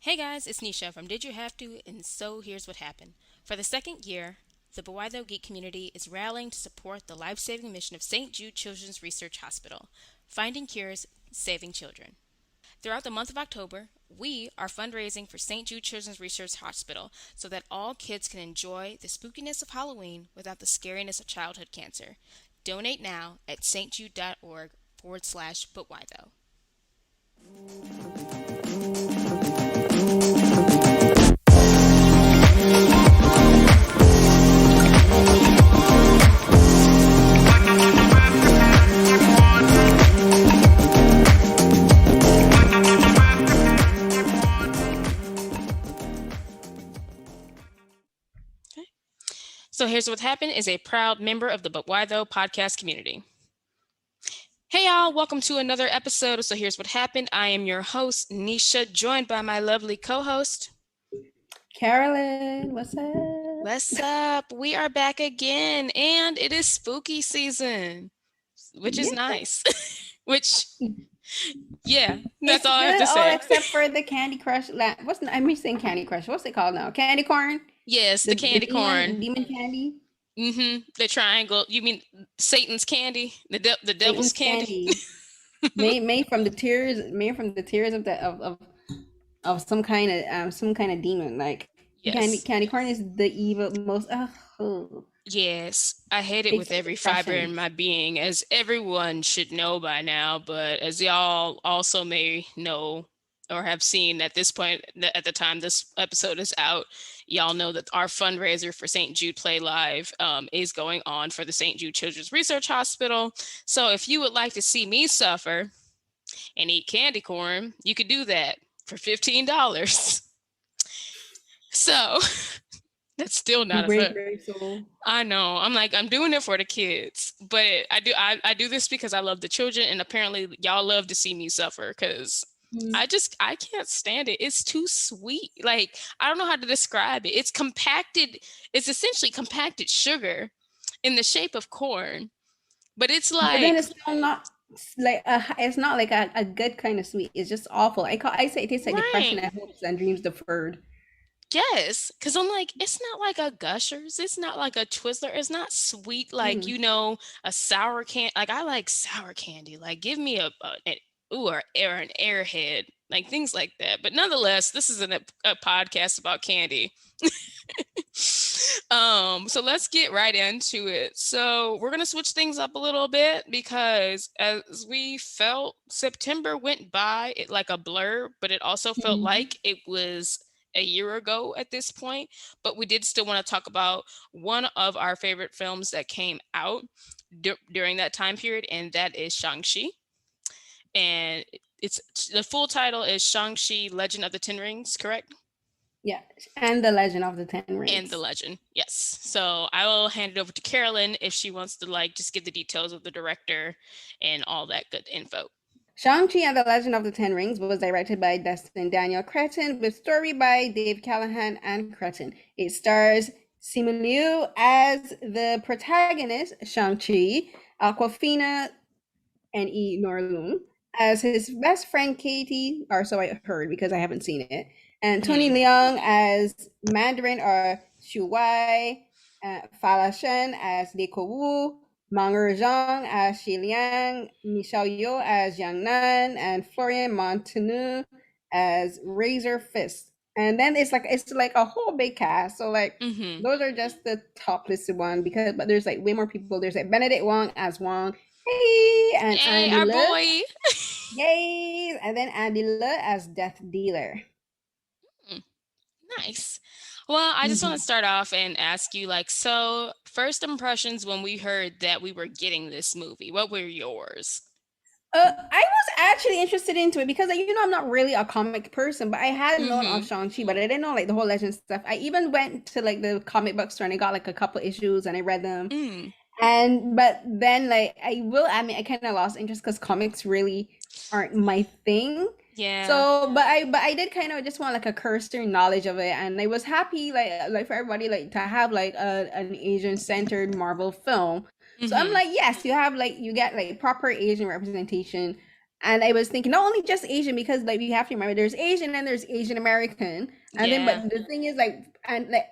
Hey guys, it's Nisha from Did You Have To? And so here's what happened. For the second year, the Bwaido Geek community is rallying to support the life-saving mission of St. Jude Children's Research Hospital, finding cures, saving children. Throughout the month of October, we are fundraising for St. Jude Children's Research Hospital so that all kids can enjoy the spookiness of Halloween without the scariness of childhood cancer. Donate now at stjude.org/butwhythough. So Here's What Happened is a proud member of the But Why Though podcast community. Hey y'all, welcome to another episode of So Here's What Happened. I am your host, Nisha, joined by my lovely co-host, Carolyn. What's up? What's up? We are back again, and it is spooky season, which is nice. That's all I have to say. Except for the Candy Crush. I'm saying Candy Crush. What's it called now? Candy corn? Yes, the candy corn. Demon candy? The triangle. You mean Satan's candy? The devil's candy? made from the tears of some kind of demon. Like, yes. Candy corn is the evil most. Yes, I hate it with every fiber in my being, as everyone should know by now. But as y'all also may know or have seen at this point, at the time this episode is out, y'all know that our fundraiser for St. Jude Play Live is going on for the St. Jude Children's Research Hospital. So if you would like to see me suffer and eat candy corn, you could do that for $15. So that's still not I know. I'm doing it for the kids, but I do this because I love the children, and apparently y'all love to see me suffer because I can't stand it. It's too sweet. Like, I don't know how to describe it. It's essentially compacted sugar in the shape of corn, but it's like, but then it's not like it's not like a good kind of sweet. It's just awful. I say it tastes like depression and hopes and dreams deferred. Yes, because I'm like, it's not like a Gushers. It's not like a Twizzler. It's not sweet like, a sour candy. Like, I like sour candy. Like, give me an Airhead, like things like that. But nonetheless, this isn't a podcast about candy. So let's get right into it. So we're going to switch things up a little bit because as we felt, September went by it like a blur, but it also felt like it was a year ago at this point. But we did still want to talk about one of our favorite films that came out during that time period, and that is Shang-Chi. And the full title is Shang-Chi Legend of the Ten Rings, correct? Yeah, and the Legend of the Ten Rings. And the Legend, yes. So I will hand it over to Carolyn if she wants to just give the details of the director and all that good info. Shang-Chi and the Legend of the Ten Rings was directed by Destin Daniel Cretton with story by Dave Callahan and Cretton. It stars Simu Liu as the protagonist, Shang-Chi, Awkwafina N.E. Norloon as his best friend Katy, or so I heard because I haven't seen it, and Tony Leung as Mandarin or Xu Wai, Fala Chen as Li Wu, Meng'er Zhang as Xialing, Michelle Yeoh as Ying Nan, and Florian Munteanu as Razor Fist. And then it's like a whole big cast. So those are just the top listed one but there's like way more people. There's like Benedict Wong as Wong. Hey, and Yay, our boy. Yay, and then Andy Le as Death Dealer. Nice. Well, I just want to start off and ask you, so first impressions when we heard that we were getting this movie, what were yours? I was actually interested into it because, I'm not really a comic person, but I had known of Shang-Chi, but I didn't know the whole legend stuff. I even went to the comic book store and I got a couple issues and I read them. But then I will admit I kind of lost interest because comics really aren't my thing. Yeah. So, but I did kind of just want a cursory knowledge of it, and I was happy like for everybody to have an Asian centered Marvel film. So I'm yes, you have you get proper Asian representation, And I was thinking not only just Asian, because like we have to remember there's Asian and there's Asian American. And then but the thing is like, and like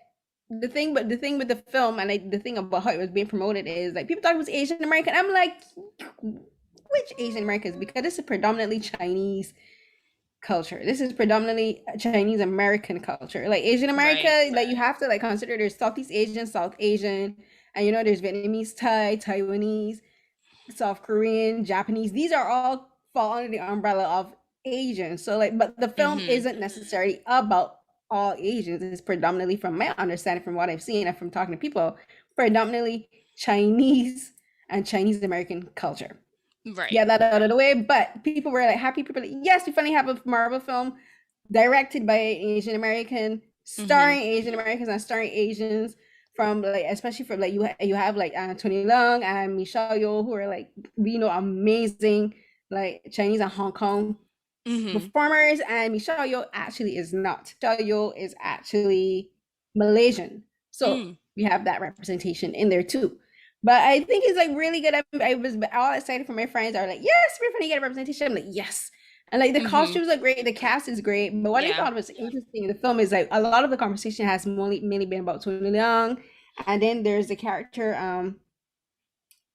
the thing with the film and like the thing about how it was being promoted is like people thought it was Asian American. I'm like, which Asian Americans? Because this is predominantly Chinese culture. This is predominantly Chinese American culture. Like Asian America, like you have to like consider there's Southeast Asian, South Asian, and you know there's Vietnamese, Thai, Taiwanese, South Korean, Japanese. These are all fall under the umbrella of Asian. So like, but the film isn't necessarily about all Asians. It's predominantly, from my understanding, from what I've seen and from talking to people, predominantly Chinese and Chinese American culture. Right. Yeah, that out of the way. But people were like happy. People like, yes, we finally have a Marvel film directed by Asian American, starring Asian Americans and starring Asians, from like, especially from like you have like Tony Leung and Michelle Yeoh, who are like, we know, amazing like Chinese and Hong Kong performers. And Michelle Yeoh actually is not. Michelle Yeoh is actually Malaysian. So we have that representation in there too. But I think it's like really good. I was all excited for my friends are like, yes, we're gonna get a representation. I'm like, yes. And like the costumes are great, the cast is great. But what I thought was interesting in the film is like a lot of the conversation has mainly been about Tony Leung. And then there's the character,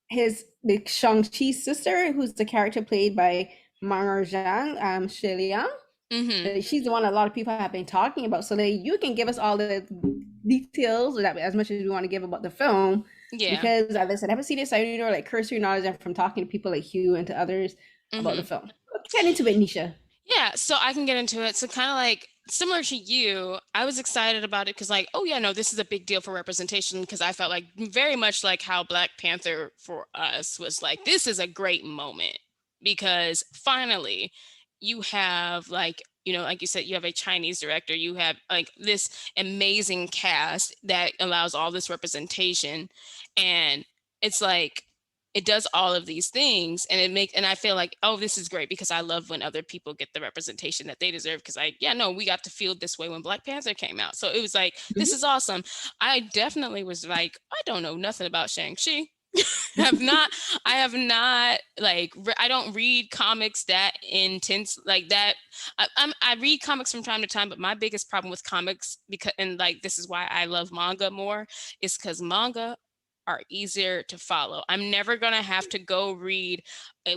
the Shang-Chi's sister, who's the character played by Meng'er Zhang, Xialing. She's the one a lot of people have been talking about. So that you can give us all the details, that as much as we want to give about the film. Yeah. Because as I said, I haven't seen it, so I don't know like cursory knowledge from talking to people like Hugh and to others about the film. Get into it, Nisha. Yeah, so I can get into it. So kind of like similar to you, I was excited about it because like, oh yeah, no, this is a big deal for representation, because I felt like very much like how Black Panther for us was like, this is a great moment because finally you have like, you know, like you said, you have a Chinese director, you have like this amazing cast that allows all this representation. And it's like, it does all of these things, and I feel like, oh, this is great because I love when other people get the representation that they deserve, because we got to feel this way when Black Panther came out. So it was like, this is awesome. I definitely was like, I don't know nothing about Shang-Chi. I have not like, I don't read comics that intense like that. I read comics from time to time, but my biggest problem with comics, and like, this is why I love manga more, is because manga are easier to follow. I'm never going to have to go read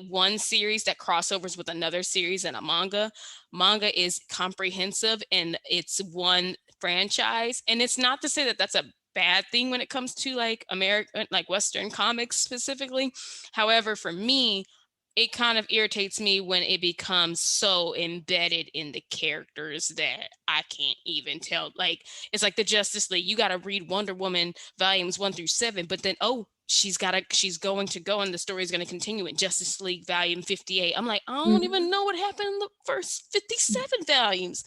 one series that crossovers with another series in a manga. Manga is comprehensive and it's one franchise. And it's not to say that that's a bad thing when it comes to like American, like Western comics specifically. However, for me, it kind of irritates me when it becomes so embedded in the characters that I can't even tell. Like, it's like the Justice League. You got to read Wonder Woman volumes 1-7, but then, she's going to go and the story is going to continue in Justice League volume 58. I'm like, I don't even know what happened in the first 57 volumes.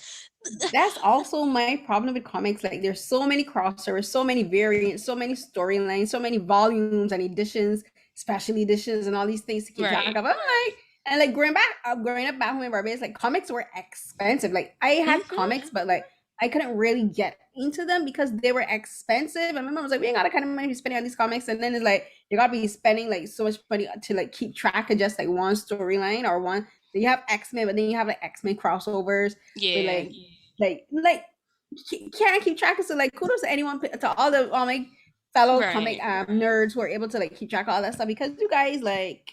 That's also my problem with comics. Like, there's so many crossovers, so many variants, so many storylines, so many volumes and editions, special editions, and all these things to keep track of. I'm like, and like growing up back home in Barbados, like comics were expensive. Like I had comics, but like I couldn't really get into them because they were expensive. And my mom was like, we ain't got that kind of money to spending on these comics. And then it's like, you gotta be spending like so much money to like keep track of just like one storyline or one. You have X-Men, but then you have like X-Men crossovers. Yeah. Like can't keep track of. So like kudos to anyone, to all my fellow comic nerds who are able to like keep track of all that stuff, because you guys like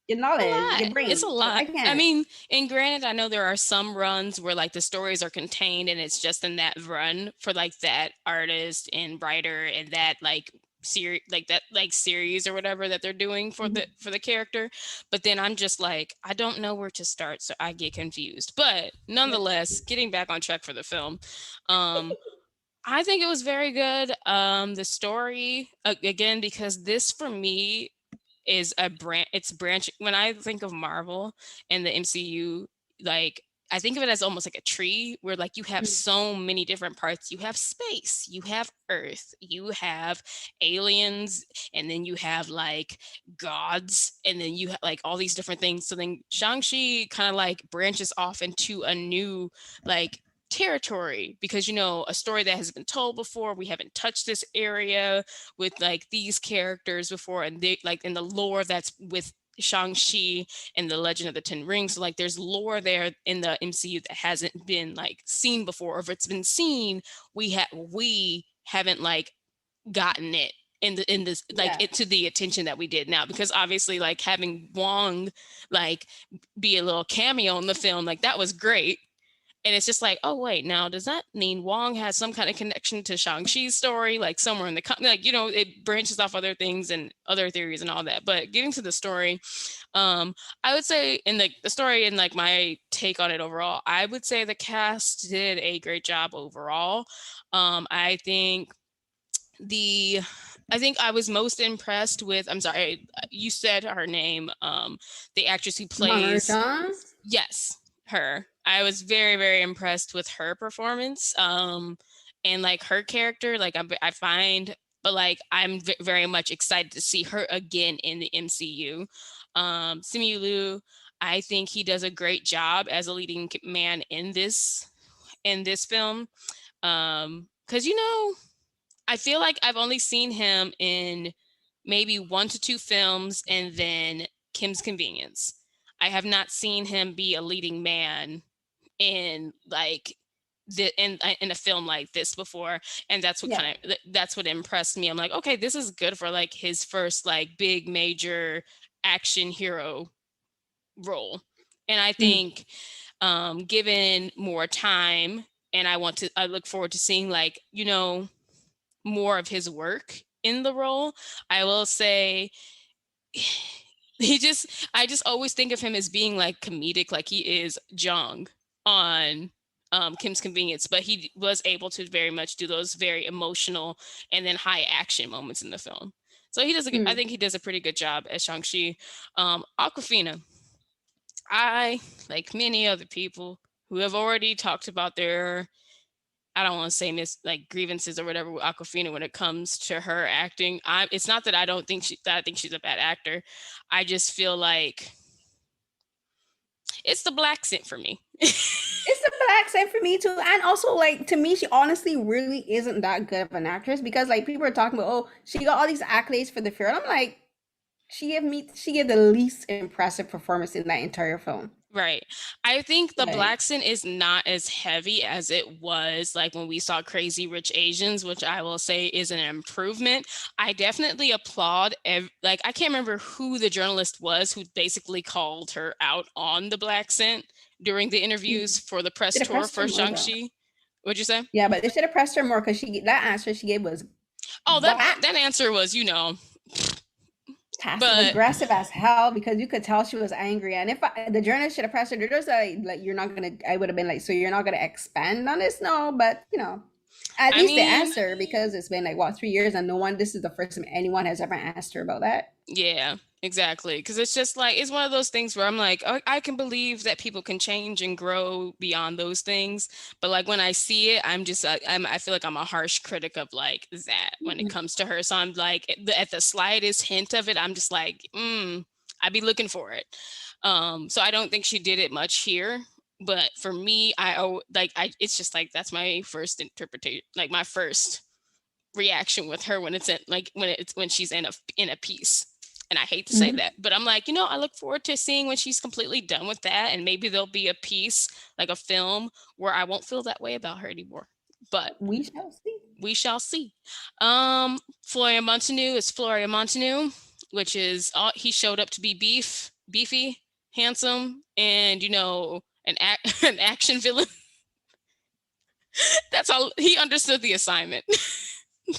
your knowledge, your brain. It's a lot. I mean, and granted, I know there are some runs where like the stories are contained and it's just in that run for like that artist and writer and that like series, like that like series or whatever that they're doing for the character. But then I'm just like, I don't know where to start, so I get confused. But nonetheless, getting back on track for the film, I think it was very good. The story, again, because this for me is it's branch. When I think of Marvel and the MCU, like I think of it as almost like a tree where like you have so many different parts. You have space, you have Earth, you have aliens, and then you have like gods, and then you have like all these different things. So then Shang-Chi kind of like branches off into a new like territory, because, you know, a story that has been told before, we haven't touched this area with like these characters before, and they like in the lore that's with Shang-Chi and the Legend of the Ten Rings. So, like, there's lore there in the MCU that hasn't been like seen before. Or if it's been seen, we haven't like gotten it in this like it to the attention that we did now, because obviously like having Wong like be a little cameo in the film, like that was great. And it's just like, oh wait, now does that mean Wong has some kind of connection to Shang-Chi's story, like somewhere in the like, you know, it branches off other things and other theories and all that. But getting to the story, I would say in the story and like my take on it overall, I would say the cast did a great job overall. I think I was most impressed with, I'm sorry, you said her name, the actress who plays Meng'er Zhang? Yes, her. I was very, very impressed with her performance. And like her character, like I find, but like I'm very much excited to see her again in the MCU. Simu Liu, I think he does a great job as a leading man in this film. Because you know, I feel like I've only seen him in maybe 1 to 2 films and then Kim's Convenience. I have not seen him be a leading man in like in a film like this before, and that's what that's what impressed me. I'm like, okay, this is good for like his first like big major action hero role. And I think given more time, and I look forward to seeing like, you know, more of his work in the role. I will say I just always think of him as being like comedic, like he is Jung on Kim's Convenience, but he was able to very much do those very emotional and then high action moments in the film. So he does I think he does a pretty good job as Shang-Chi. Awkwafina, I, like many other people who have already talked about their, I don't want to say like grievances or whatever with Awkwafina when it comes to her acting. It's not that I think she's a bad actor. I just feel like it's the black scent for me. It's the black scent for me too. And also, like, to me, she honestly really isn't that good of an actress, because like people are talking about, oh, she got all these accolades for the film. I'm like, she gave the least impressive performance in that entire film. Right. I think the black scent is not as heavy as it was like when we saw Crazy Rich Asians, which I will say is an improvement. I definitely applaud like I can't remember who the journalist was who basically called her out on the black scent during the interviews for the press tour for Shang-Chi. What'd you say? Yeah, but they should have pressed her more, because that answer she gave was that answer was, you know, passive aggressive as hell, because you could tell she was angry. And if the journalist should have pressed her, they're just like you're not gonna. I would have been like, so you're not gonna expand on this? No, but you know, at least they asked her, because it's been like what, 3 years, and this is the first time anyone has ever asked her about that. Yeah, exactly. Because it's just like, it's one of those things where I'm like, oh, I can believe that people can change and grow beyond those things. But like when I see it, I'm just, I feel like I'm a harsh critic of like that when it comes to her. So I'm like, at the slightest hint of it, I'm just like, I'd be looking for it. So I don't think she did it much here. But for me, it's just like, that's my first interpretation, like my first reaction with her when it's when she's in a piece. And I hate to say that, but I'm like, you know, I look forward to seeing when she's completely done with that, and maybe there'll be a piece, like a film, where I won't feel that way about her anymore. But we shall see. We shall see. Florian Munteanu is Florian Munteanu, which is he showed up to be beefy, handsome, and you know, an action villain. That's all. He understood the assignment.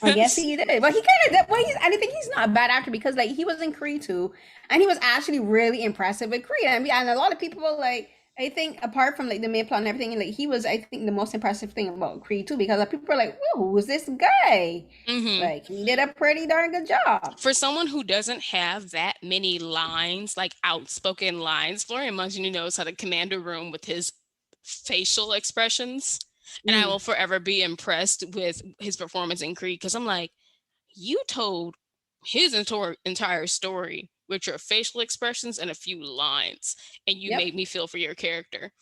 I guess he did. But he kind of, I think he's not a bad actor, because like he was in Creed 2, and he was actually really impressive with Creed. And a lot of people, like, I think apart from like the main plot and everything, like he was, I think, the most impressive thing about Creed 2, because people are like, whoa, who's this guy? Like, he did a pretty darn good job. For someone who doesn't have that many lines, like outspoken lines, Florian Munteanu knows how to command a room with his facial expressions. And I will forever be impressed with his performance in Creed, because I'm like, you told his entire story with your facial expressions and a few lines, and you made me feel for your character.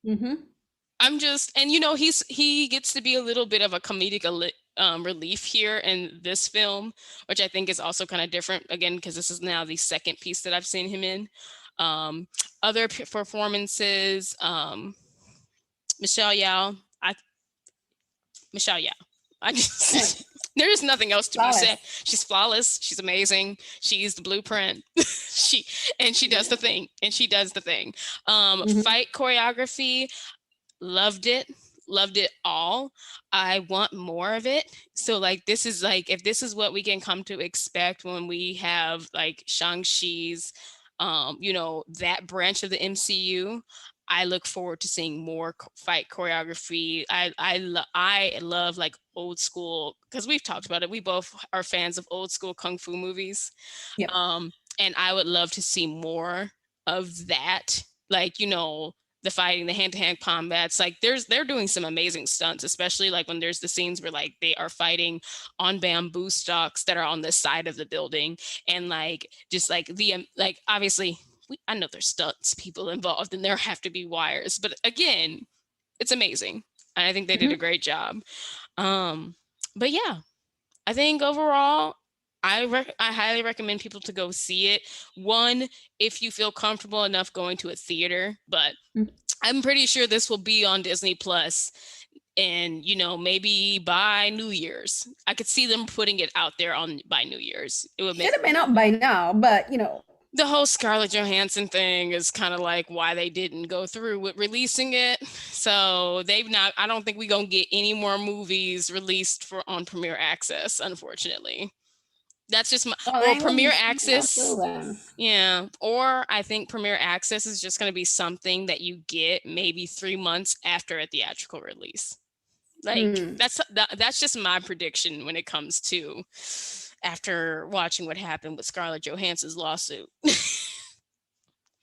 I'm just, and you know, he gets to be a little bit of a comedic relief here in this film, which I think is also kind of different, again, because this is now the second piece that I've seen him in. Other performances, Michelle Yeoh. Michelle Yeoh. I just there's nothing else to be said. She's flawless. She's amazing. She's the blueprint. she does the thing. And she does the thing. Fight choreography, loved it all. I want more of it. So like, this is like, if this is what we can come to expect when we have like Shang-Chi's, that branch of the MCU, I look forward to seeing more fight choreography. I love like old school, because we've talked about it. We both are fans of old school kung fu movies. Yep. And I would love to see more of that. Like, the fighting, the hand-to-hand combats, like they're doing some amazing stunts, especially like when there's the scenes where like they are fighting on bamboo stalks that are on the side of the building, and like just like like obviously I know there's stunts people involved and there have to be wires, but again, it's amazing. And I think they did a great job. But yeah, I think overall, I highly recommend people to go see it. One, if you feel comfortable enough going to a theater, but I'm pretty sure this will be on Disney Plus, and maybe by New Year's. I could see them putting it out there by New Year's. It would should have been out by now, but the whole Scarlett Johansson thing is kind of like why they didn't go through with releasing it. So I don't think we're going to get any more movies released on Premiere Access, unfortunately. That's just Premiere Access. Yeah. Or I think Premiere Access is just going to be something that you get maybe 3 months after a theatrical release. Like that's just my prediction when it comes to after watching what happened with Scarlett Johansson's lawsuit.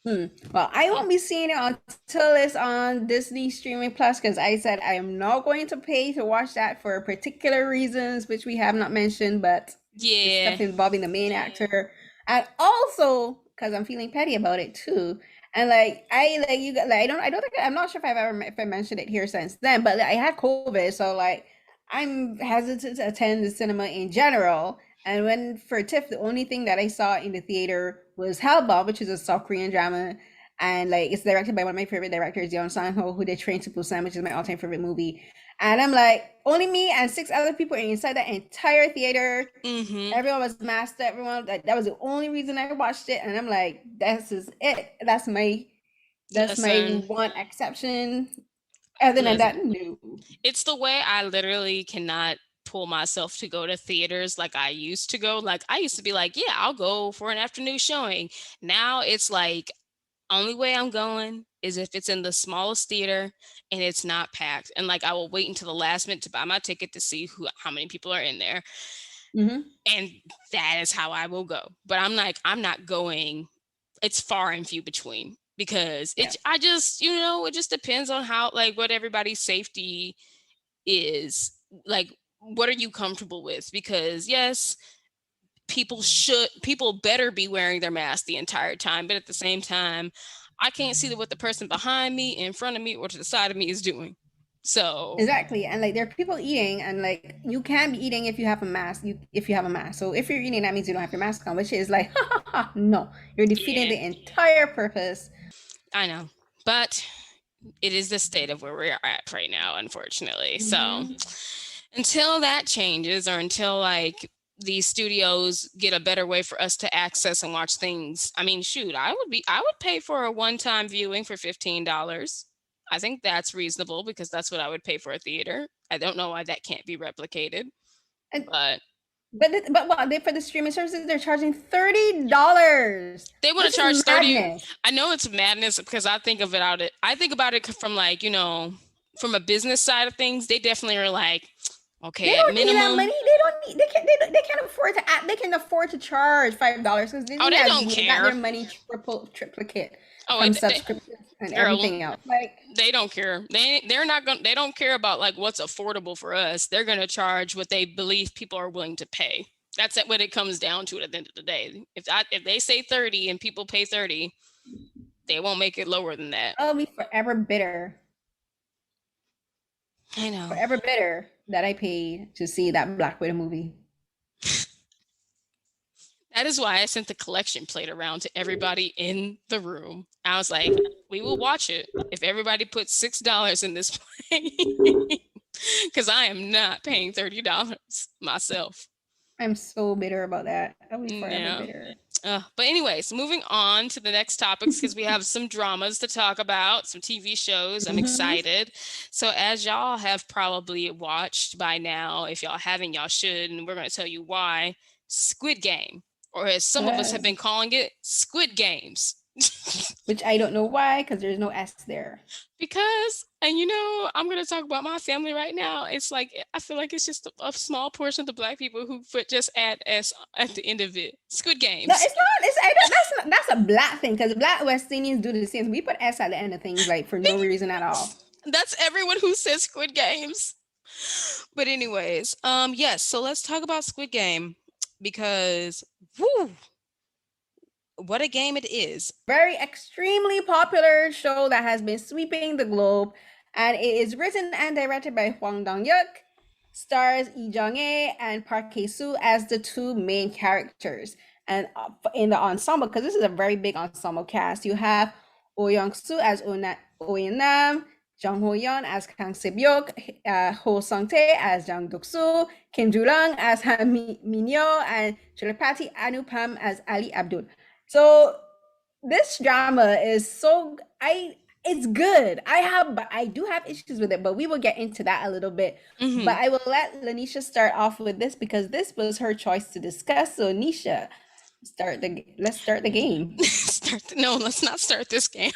Well, I won't be seeing it until it's on Disney Streaming Plus, because I said I am not going to pay to watch that for particular reasons, which we have not mentioned, but stuff involving the main actor, and also because I'm feeling petty about it too. And like I'm not sure if I mentioned it here since then, but I had COVID, so like I'm hesitant to attend the cinema in general. And when for TIFF, the only thing that I saw in the theater was Hellbound, which is a South Korean drama, and like it's directed by one of my favorite directors, Yong Sang-ho, who did Train to Busan, which is my all-time favorite movie. And I'm like, only me and 6 other people inside that entire theater. Everyone was masked. Everyone, that was the only reason I watched it. And I'm like, this is it. That's my one exception. Other than that, no. It's the way I literally cannot pull myself to go to theaters like I used to go. Like I used to be like, yeah, I'll go for an afternoon showing. Now it's like, only way I'm going is if it's in the smallest theater and it's not packed. And like, I will wait until the last minute to buy my ticket to see how many people are in there. And that is how I will go. But I'm like, I'm not going. It's far and few between, because it just depends on how, like, what everybody's safety is. Like, what are you comfortable with? Because yes, people better be wearing their mask the entire time, but at the same time, I can't see what the person behind me, in front of me, or to the side of me is doing. So exactly. And like there are people eating, and like you can be eating if you have a mask. So if you're eating, that means you don't have your mask on, which is like no, you're defeating the entire purpose. I know, but it is the state of where we're at right now, unfortunately. So until that changes, or until like these studios get a better way for us to access and watch things, I mean, shoot, I would pay for a one-time viewing for $15. I think that's reasonable, because that's what I would pay for a theater. I don't know why that can't be replicated. But what, for the streaming services, they're charging $30. They want to charge 30. I know it's madness, because I think about it from like, from a business side of things. They definitely are like, okay, they don't need that money. They can't afford to they can afford to charge $5 because they don't care. Got their money triplicate from subscriptions and everything else. Like they don't care. They don't care about like what's affordable for us. They're gonna charge what they believe people are willing to pay. That's what it comes down to at the end of the day. If they say 30 and people pay 30, they won't make it lower than that. I'll be forever bitter. I know. Forever bitter that I paid to see that Black Widow movie. That is why I sent the collection plate around to everybody in the room. I was like, we will watch it if everybody puts $6 in this plate. Because I am not paying $30 myself. I'm so bitter about that. I'll be forever Yeah. bitter. But anyways, moving on to the next topics because we have some dramas to talk about, some TV shows. I'm excited. So as y'all have probably watched by now, if y'all haven't, y'all should, and we're going to tell you why. Squid Game, or as some of us have been calling it, Squid Games. Which I don't know why, because there's no S there. Because, and you know, I'm going to talk about my family right now. It's like, I feel like it's just a small portion of the Black people who just add S at the end of it. Squid Games. No, it's not. That's a Black thing, because Black West Indians do the same. We put S at the end of things, like, for no reason at all. That's everyone who says Squid Games. But anyways, yes, so let's talk about Squid Game, because, whoo, what a game it is. Very extremely popular show that has been sweeping the globe, and it is written and directed by Hwang Dong-hyuk, stars Lee Jung-ae and Park Hae-soo as the two main characters. And in the ensemble, because this is a very big ensemble cast, you have Oh Young-soo as Oh Nam, Jung Ho-yeon as Kang Se-byuk, Heo Sung-tae as Jang Duk-soo, Kim Joo-lang as Han Min-yo, and Tripathi Anupam as Ali Abdul. So this drama is it's good. I do have issues with it, but we will get into that a little bit. But I will let Lanisha start off with this because this was her choice to discuss. So Nisha, let's start the game. No, let's not start this game.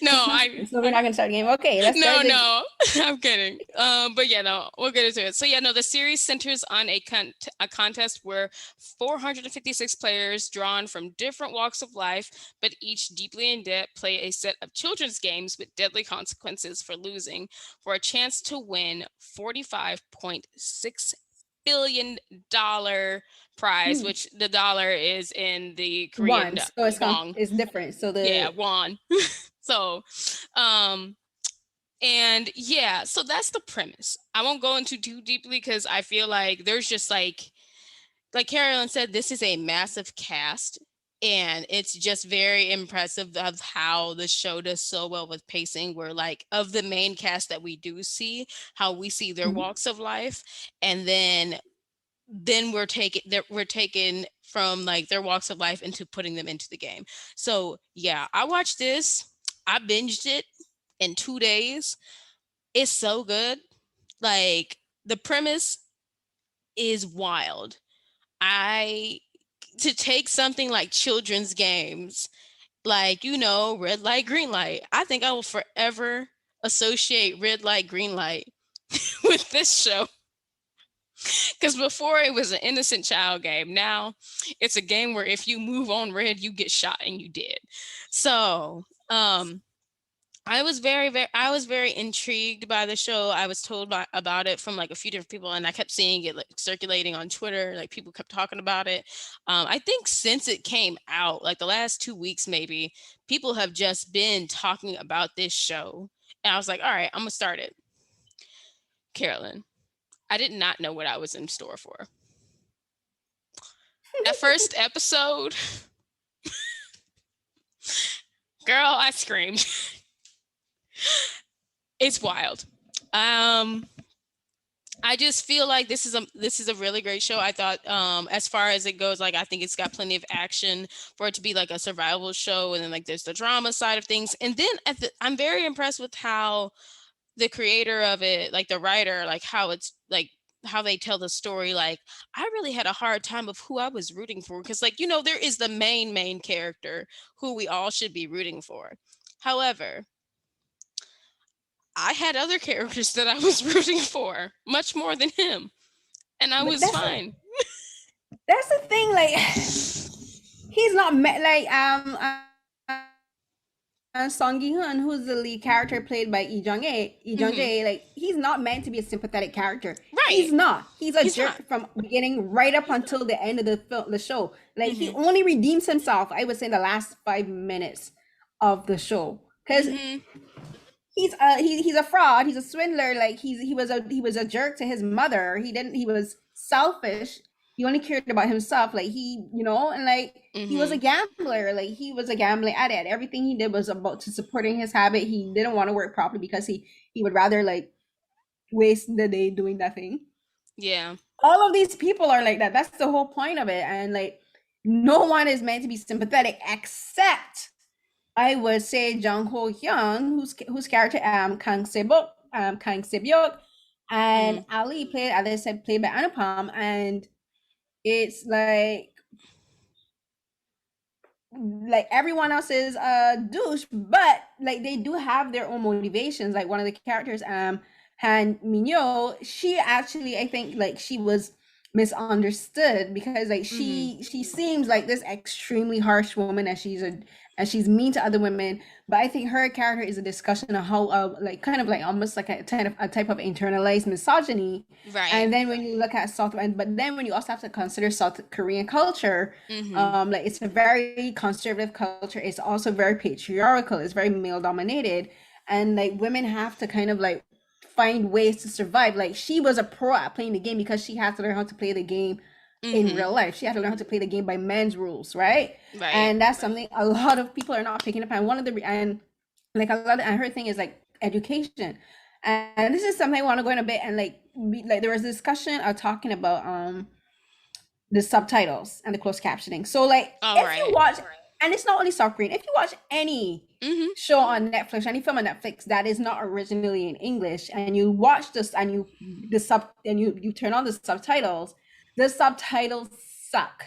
So we're not gonna start the game. Okay, let's start. No, I'm kidding. But yeah, no, we'll get into it. So yeah, no, the series centers on a contest where 456 players drawn from different walks of life, but each deeply in debt, play a set of children's games with deadly consequences for losing, for a chance to win $45.6 billion prize, which the dollar is in the Korean won, so it's different. So won. So, and yeah, so that's the premise. I won't go into too deeply because I feel like there's just like Carolyn said, this is a massive cast, and it's just very impressive of how the show does so well with pacing, where like of the main cast that we do see, how we see their walks of life, and then we're taken from like their walks of life into putting them into the game. So yeah, I watched this. I binged it in 2 days. It's so good. Like, the premise is wild. To take something like children's games, like, you know, red light, green light, I think I will forever associate red light, green light with this show. Because before it was an innocent child game. Now it's a game where if you move on red, you get shot and you dead. So I was very intrigued by the show. I was told about it from like a few different people, and I kept seeing it like circulating on Twitter. Like people kept talking about it. I think since it came out, like the last 2 weeks maybe, people have just been talking about this show. And I was like, all right, I'm gonna start it. Carolyn, I did not know what I was in store for. That first episode, girl, I screamed. It's wild. I just feel like this is a really great show. I thought, as far as it goes, like I think it's got plenty of action for it to be like a survival show, and then like there's the drama side of things, and then I'm very impressed with how the creator of it, like the writer, like how it's like how they tell the story. Like I really had a hard time of who I was rooting for, because like, you know, there is the main character who we all should be rooting for. However, I had other characters that I was rooting for much more than him, and I was fine. That's the thing, like he's not like Song Gi-hun, who's the lead character played by Lee Jung-jae, like he's not meant to be a sympathetic character. Right. He's not. He's a jerk from beginning right up until the end of the show. Like he only redeems himself, I would say, in the last 5 minutes of the show, because he's a fraud. He's a swindler. Like he was a jerk to his mother. He was selfish. He only cared about himself. Like and like he was a gambler. Like he was a gambling addict. Everything he did was about to supporting his habit. He didn't want to work properly because he would rather like waste the day doing nothing. Yeah. All of these people are like that. That's the whole point of it. And like no one is meant to be sympathetic except I would say Jung Ho-yeon, whose character Kang Se-byuk, and Ali played, as I said, played by Anupam, and it's like everyone else is a douche, but like they do have their own motivations. Like one of the characters, Han Minyo, she actually, I think, like she was misunderstood because like she seems like this extremely harsh woman, and she's mean to other women. But I think her character is a discussion of how like kind of like almost like a type of internalized misogyny. Right. And then when you look at but then when you also have to consider South Korean culture, like it's a very conservative culture. It's also very patriarchal. It's very male dominated, and like women have to kind of like find ways to survive. Like she was a pro at playing the game because she had to learn how to play the game in real life. She had to learn how to play the game by men's rules, right? And that's something a lot of people are not picking up. And one of the and her thing is like education. And this is something I want to go in a bit and like there was a discussion of talking about the subtitles and the closed captioning. So like you watch, and it's not only South Korean, if you watch any show on Netflix, any film on Netflix that is not originally in English, and you watch this and you turn on the subtitles suck.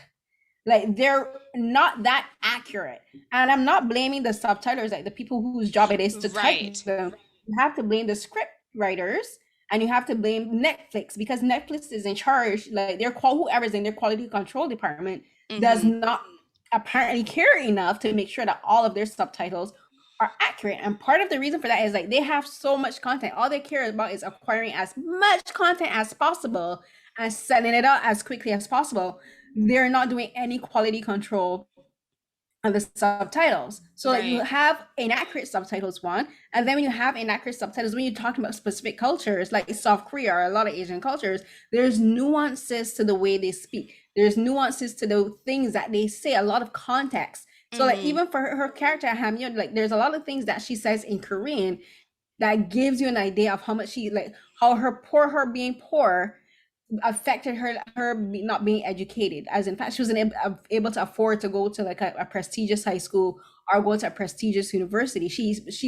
Like they're not that accurate. And I'm not blaming the subtitlers, like the people whose job it is to type them. You have to blame the script writers, and you have to blame Netflix, because Netflix is in charge. Like whoever's in their quality control department does not apparently care enough to make sure that all of their subtitles are accurate. And part of the reason for that is like they have so much content. All they care about is acquiring as much content as possible and sending it out as quickly as possible. They're not doing any quality control on the subtitles. So like you have inaccurate subtitles, one, and then when you have inaccurate subtitles, when you're talking about specific cultures like South Korea or a lot of Asian cultures, there's nuances to the way they speak. There's nuances to the things that they say, a lot of context. So like even for her character Hamyeon, like there's a lot of things that she says in Korean that gives you an idea of how much how her being poor affected her not being educated, as in fact she wasn't able to afford to go to like a prestigious high school or go to a prestigious university.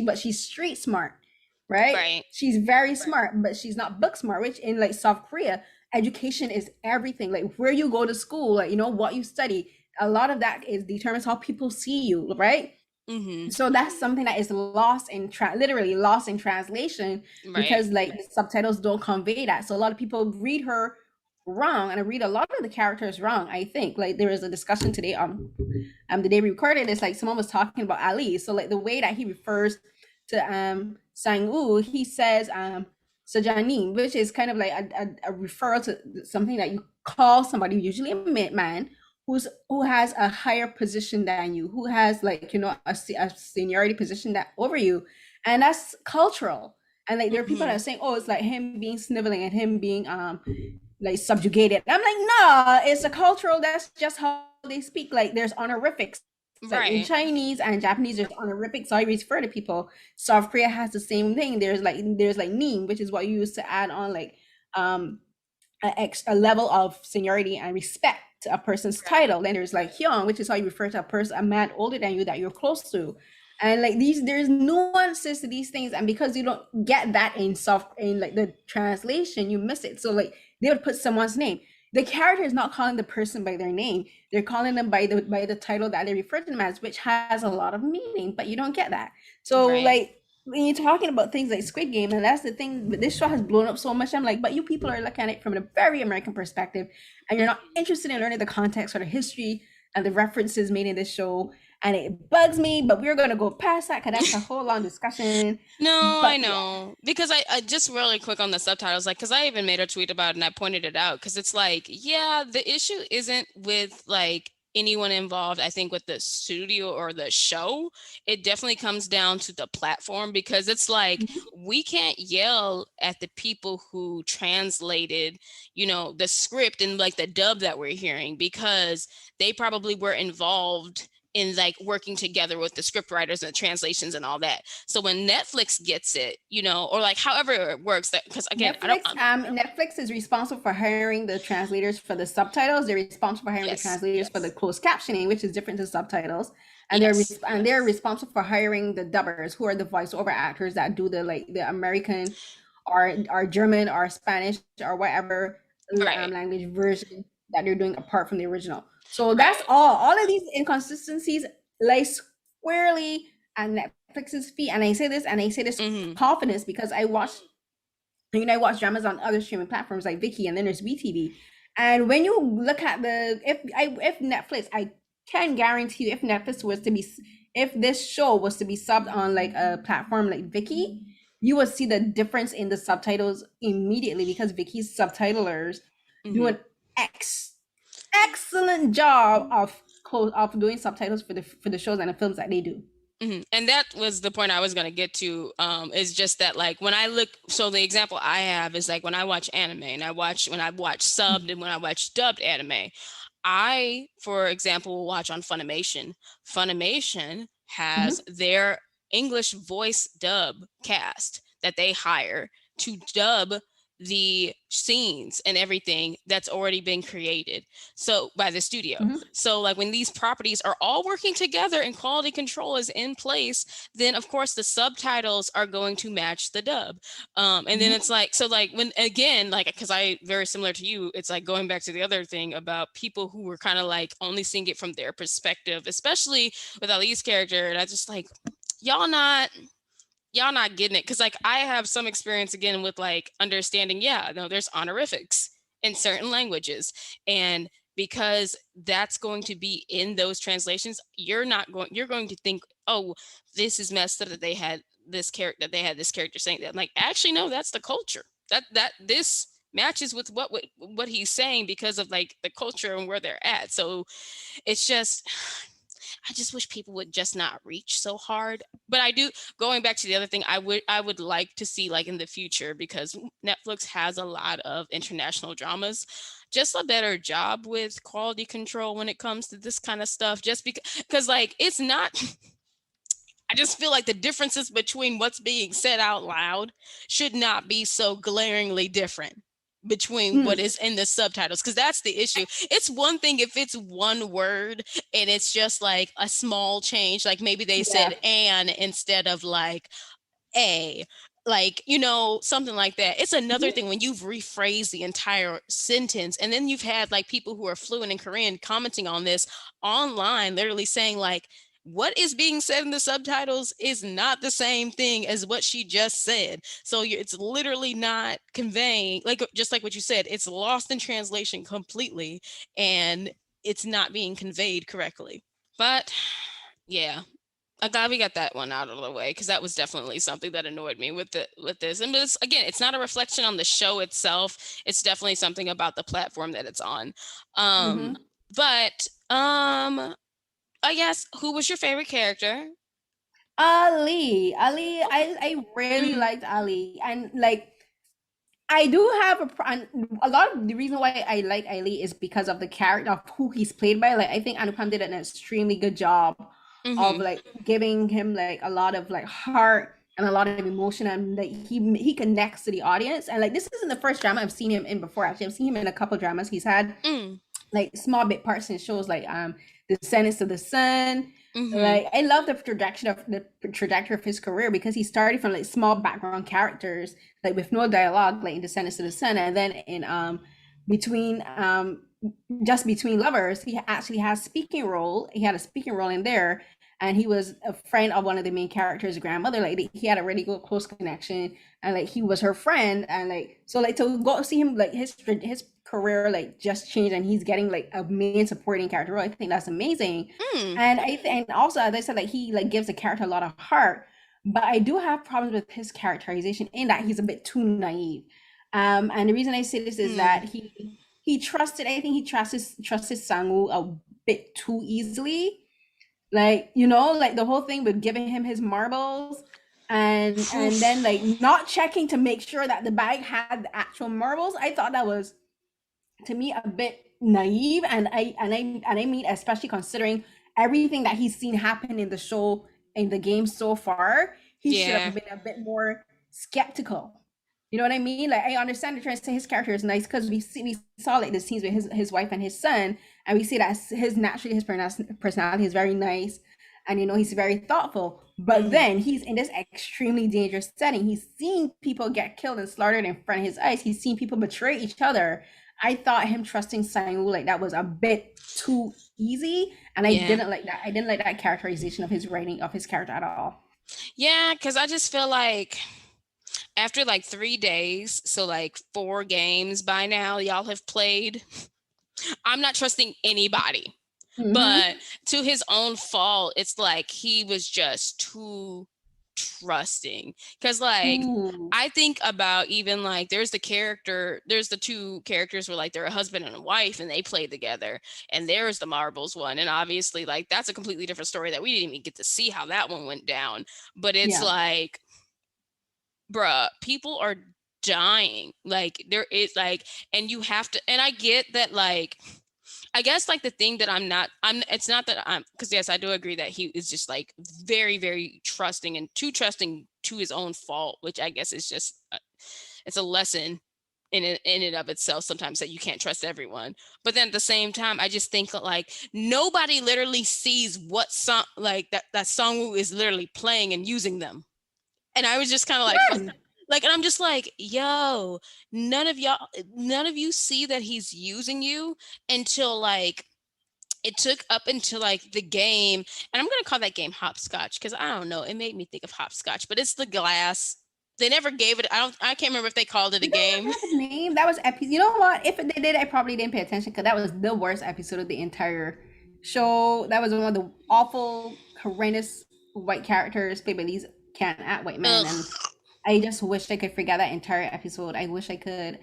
But she's street smart, right? She's very smart, but she's not book smart, which in like South Korea, education is everything. Like where you go to school, like what you study, a lot of that determines how people see you, right? So that's something that is lost in literally lost in translation, because like the subtitles don't convey that. So a lot of people read her wrong, and I read a lot of the characters wrong. I think like there was a discussion today the day we recorded this, like someone was talking about Ali. So like the way that he refers to Sang-woo, he says Sajanin, which is kind of like a referral to something that you call somebody, usually a man, who has a higher position than you, who has like a seniority position that over you, and that's cultural. And like there are people that are saying, oh, it's like him being sniveling and him being like subjugated. I'm like, no, it's a cultural, that's just how they speak. Like there's honorifics. Like in Chinese and Japanese, there's honorifics, so I refer to people. South Korea has the same thing. There's like nim, which is what you use to add on like a level of seniority and respect to a person's title. Then there's like hyung, which is how you refer to a man older than you that you're close to. And like there's nuances to these things, and because you don't get that in like the translation, you miss it. So like they would put someone's name. The character is not calling the person by their name. They're calling them by the title that they refer to them as, which has a lot of meaning, but you don't get that. So like when you're talking about things like Squid Game, and that's the thing, but this show has blown up so much, I'm like, but you people are looking at it from a very American perspective, and you're not interested in learning the context or the history and the references made in this show. And it bugs me, but we're gonna go past that because that's a whole long discussion. No, but, I know, because I just really quick on the subtitles, like, because I even made a tweet about it and I pointed it out, because it's like, yeah, the issue isn't with like anyone involved, I think with the studio or the show, it definitely comes down to the platform, because it's like, we can't yell at the people who translated, the script and like the dub that we're hearing, because they probably were involved in like working together with the script writers and the translations and all that. So when Netflix gets it, or like however it works, that, because again, Netflix is responsible for hiring the translators for the subtitles. They're responsible for hiring the translators for the closed captioning, which is different to subtitles. And they're responsible for hiring the dubbers, who are the voiceover actors that do the American or German or Spanish or whatever language version that they're doing apart from the original. So that's all of these inconsistencies lay squarely at Netflix's feet. And I say this with confidence, because I watch dramas on other streaming platforms like Viki, and then there's WeTV. And when you look at if Netflix, I can guarantee you, if this show was to be subbed on like a platform like Viki, you will see the difference in the subtitles immediately, because Viki's subtitlers do an excellent job of doing subtitles for the shows and the films that they do. And that was the point I was going to get to, is just that, like, when I look, so the example I have is like when I watch anime, and when I watch subbed and when I watch dubbed anime, I, for example, will watch on Funimation. Funimation has their English voice dub cast that they hire to dub the scenes and everything that's already been created by the studio. So like when these properties are all working together and quality control is in place, then of course the subtitles are going to match the dub. And then it's like, so like when, again, like, because I, very similar to you, it's like going back to the other thing about people who were kind of like only seeing it from their perspective, especially with Ali's character. And I just like, y'all not getting it, because like I have some experience again with like understanding, there's honorifics in certain languages, and because that's going to be in those translations, you're going to think, oh, this is messed up that they had this character saying that. I'm like, actually no, that's the culture, that this matches with what he's saying because of like the culture and where they're at. So it's just, I just wish people would just not reach so hard. But I do, going back to the other thing, I would like to see, like in the future, because Netflix has a lot of international dramas, just a better job with quality control when it comes to this kind of stuff. Just because like it's not, I just feel like the differences between what's being said out loud should not be so glaringly different between what is in the subtitles, because that's the issue. It's one thing if it's one word and it's just like a small change, like maybe they said "and" instead of like "a," like, something like that. It's another thing when you've rephrased the entire sentence, and then you've had like people who are fluent in Korean commenting on this online, literally saying like, what is being said in the subtitles is not the same thing as what she just said. So it's literally not conveying, like, just like what you said, it's lost in translation completely, and it's not being conveyed correctly. But yeah, I'm glad we got that one out of the way, because that was definitely something that annoyed me with this. And it's not a reflection on the show itself. It's definitely something about the platform that it's on. But I guess, who was your favorite character? Ali. I really liked Ali, and like I do have a lot of the reason why I like Ali is because of the character of who he's played by. Like I think Anupam did an extremely good job of like giving him like a lot of like heart and a lot of emotion, and like he connects to the audience. And like this isn't the first drama I've seen him in before. Actually, I've seen him in a couple dramas. He's had like small bit parts in shows like Descendants of the Sun. Like I love the trajectory of his career, because he started from like small background characters like with no dialogue, like in Descendants of the Sun, and then in between Just Between Lovers, he actually has speaking role. He had a speaking role in there, and he was a friend of one of the main characters' grandmother. Like he had a really good close connection, and like he was her friend, and like so like to go see him like his career like just changed, and he's getting like a main supporting character role. I think that's amazing. And and also, as I said, like he like gives the character a lot of heart, but I do have problems with his characterization in that he's a bit too naive. And the reason I say this is that he trusted, I think he trusted Sangwoo bit too easily. Like, you know, like the whole thing with giving him his marbles and then like not checking to make sure that the bag had the actual marbles. I thought that was, to me, a bit naive, and I mean, especially considering everything that he's seen happen in the show, in the game so far, he should have been a bit more skeptical. You know what I mean? Like, I understand they're trying to say his character is nice because we saw like the scenes with his wife and his son, and we see that his personality is very nice, and you know, he's very thoughtful. But then he's in this extremely dangerous setting. He's seen people get killed and slaughtered in front of his eyes. He's seen people betray each other. I thought him trusting Simu like that was a bit too easy, and I didn't like that. I didn't like that characterization of his writing of his character at all. Yeah, because I just feel like after like 3 days, so like 4 games by now y'all have played, I'm not trusting anybody. But to his own fault, it's like he was just too trusting. Because like I think about even like there's the two characters where like they're a husband and a wife and they play together, and there's the marbles one, and obviously like that's a completely different story that we didn't even get to see how that one went down. But it's like, bruh, people are dying. Like there is like, and you have to, and I get that, like I guess like the thing that it's not that I'm, because yes, I do agree that he is just like very, very trusting and too trusting to his own fault, which I guess is just, it's a lesson in and of itself sometimes, that you can't trust everyone. But then at the same time, I just think that like nobody literally sees what song, like that Songwoo is literally playing and using them. And I was just kind of like, and I'm just like, yo, none of you see that he's using you until like it took up until like the game. And I'm gonna call that game hopscotch because I don't know, it made me think of hopscotch, but it's the glass. They never gave it. I can't remember if they called it a game. Name that was episode. You know what? If they did, I probably didn't pay attention because that was the worst episode of the entire show. That was one of the awful, horrendous white characters played by these can't act white men, and I just wish I could forget that entire episode. I wish I could.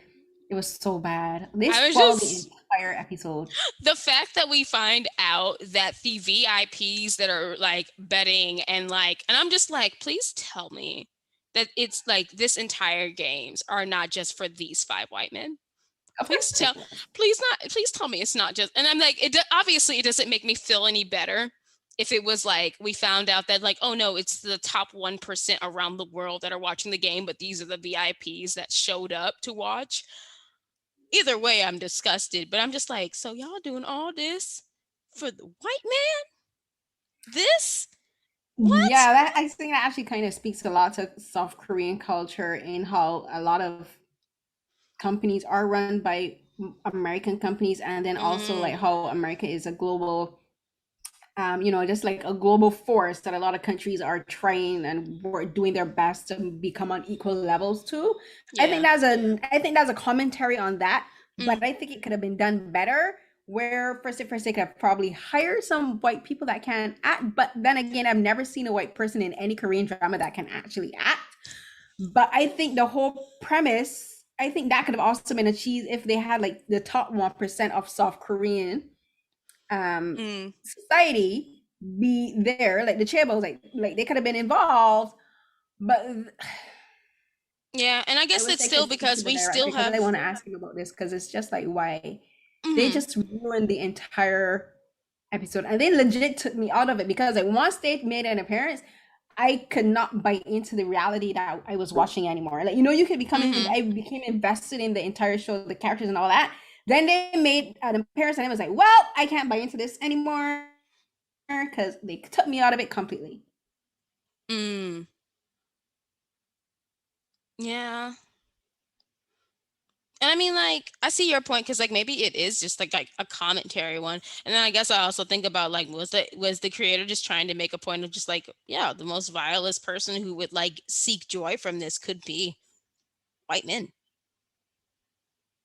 It was so bad. They spoiled the entire episode. The fact that we find out that the VIPs that are like betting and I'm just like, please tell me that it's like this entire games are not just for these 5 white men. Please tell me it's not just, and I'm like, obviously it doesn't make me feel any better if it was like we found out that like, oh no, it's the top 1% around the world that are watching the game, but these are the VIPs that showed up to watch. Either way, I'm disgusted, but I'm just like, so y'all doing all this for the white man? This? What? Yeah, I think that actually kind of speaks a lot to South Korean culture and how a lot of companies are run by American companies, and then also like how America is a global you know, just like a global force that a lot of countries are trying and doing their best to become on equal levels to. I think that's a commentary on that, but I think it could have been done better, where first they could have probably hired some white people that can act. But then again, I've never seen a white person in any Korean drama that can actually act. But I think the whole premise, I think that could have also been achieved if they had like the top 1% of South Korean society be there, like the chaebols, like they could have been involved. But yeah, and I guess it's still because we still have. I want to ask him about this because it's just like, why they just ruined the entire episode, and they legit took me out of it because like once they made an appearance, I could not bite into the reality that I was watching anymore. Like, you know, you could become I became invested in the entire show, the characters and all that. Then they made an appearance and I was like, well, I can't buy into this anymore because they took me out of it completely. Yeah. And I mean, like, I see your point because, like, maybe it is just like a commentary one. And then I guess I also think about like, was the creator just trying to make a point of just like, yeah, the most vilest person who would like seek joy from this could be white men.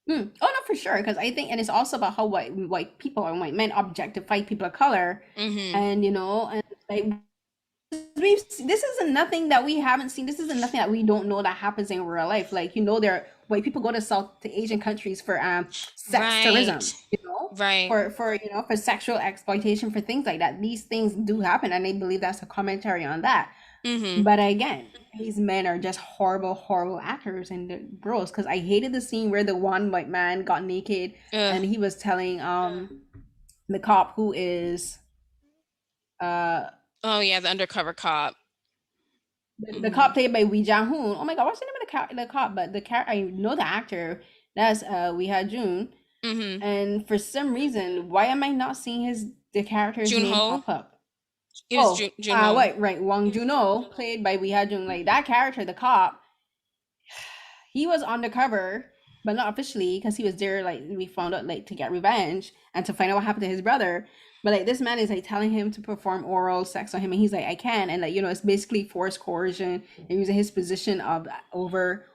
Oh no, for sure. Because I think, and it's also about how white people and white men objectify people of color, and you know, and like this isn't nothing that we haven't seen. This isn't nothing that we don't know that happens in real life. Like, you know, white people go to South Asian countries for sex tourism. You know, Right. for for sexual exploitation, for things like that. These things do happen, and I believe that's a commentary on that. But again, these men are just horrible actors, and they're gross. Because I hated the scene where the one white man got naked and he was telling the cop who is oh yeah, the undercover cop. the cop played by Wee Jang-hoon. Oh my god, what's the name of the cop? But I know the actor. That's Wee Ha-jun. And for some reason, why am I not seeing the character's Jun name Ho. pop up? It was Jun Ho. Right. Wang Juno, played by Wee Ha-jun. Like that character, the cop, he was on the cover, but not officially, because he was there. Like we found out, like to get revenge and to find out what happened to his brother. But like this man is like telling him to perform oral sex on him, and he's like, I can, and like it's basically forced coercion and using his position of over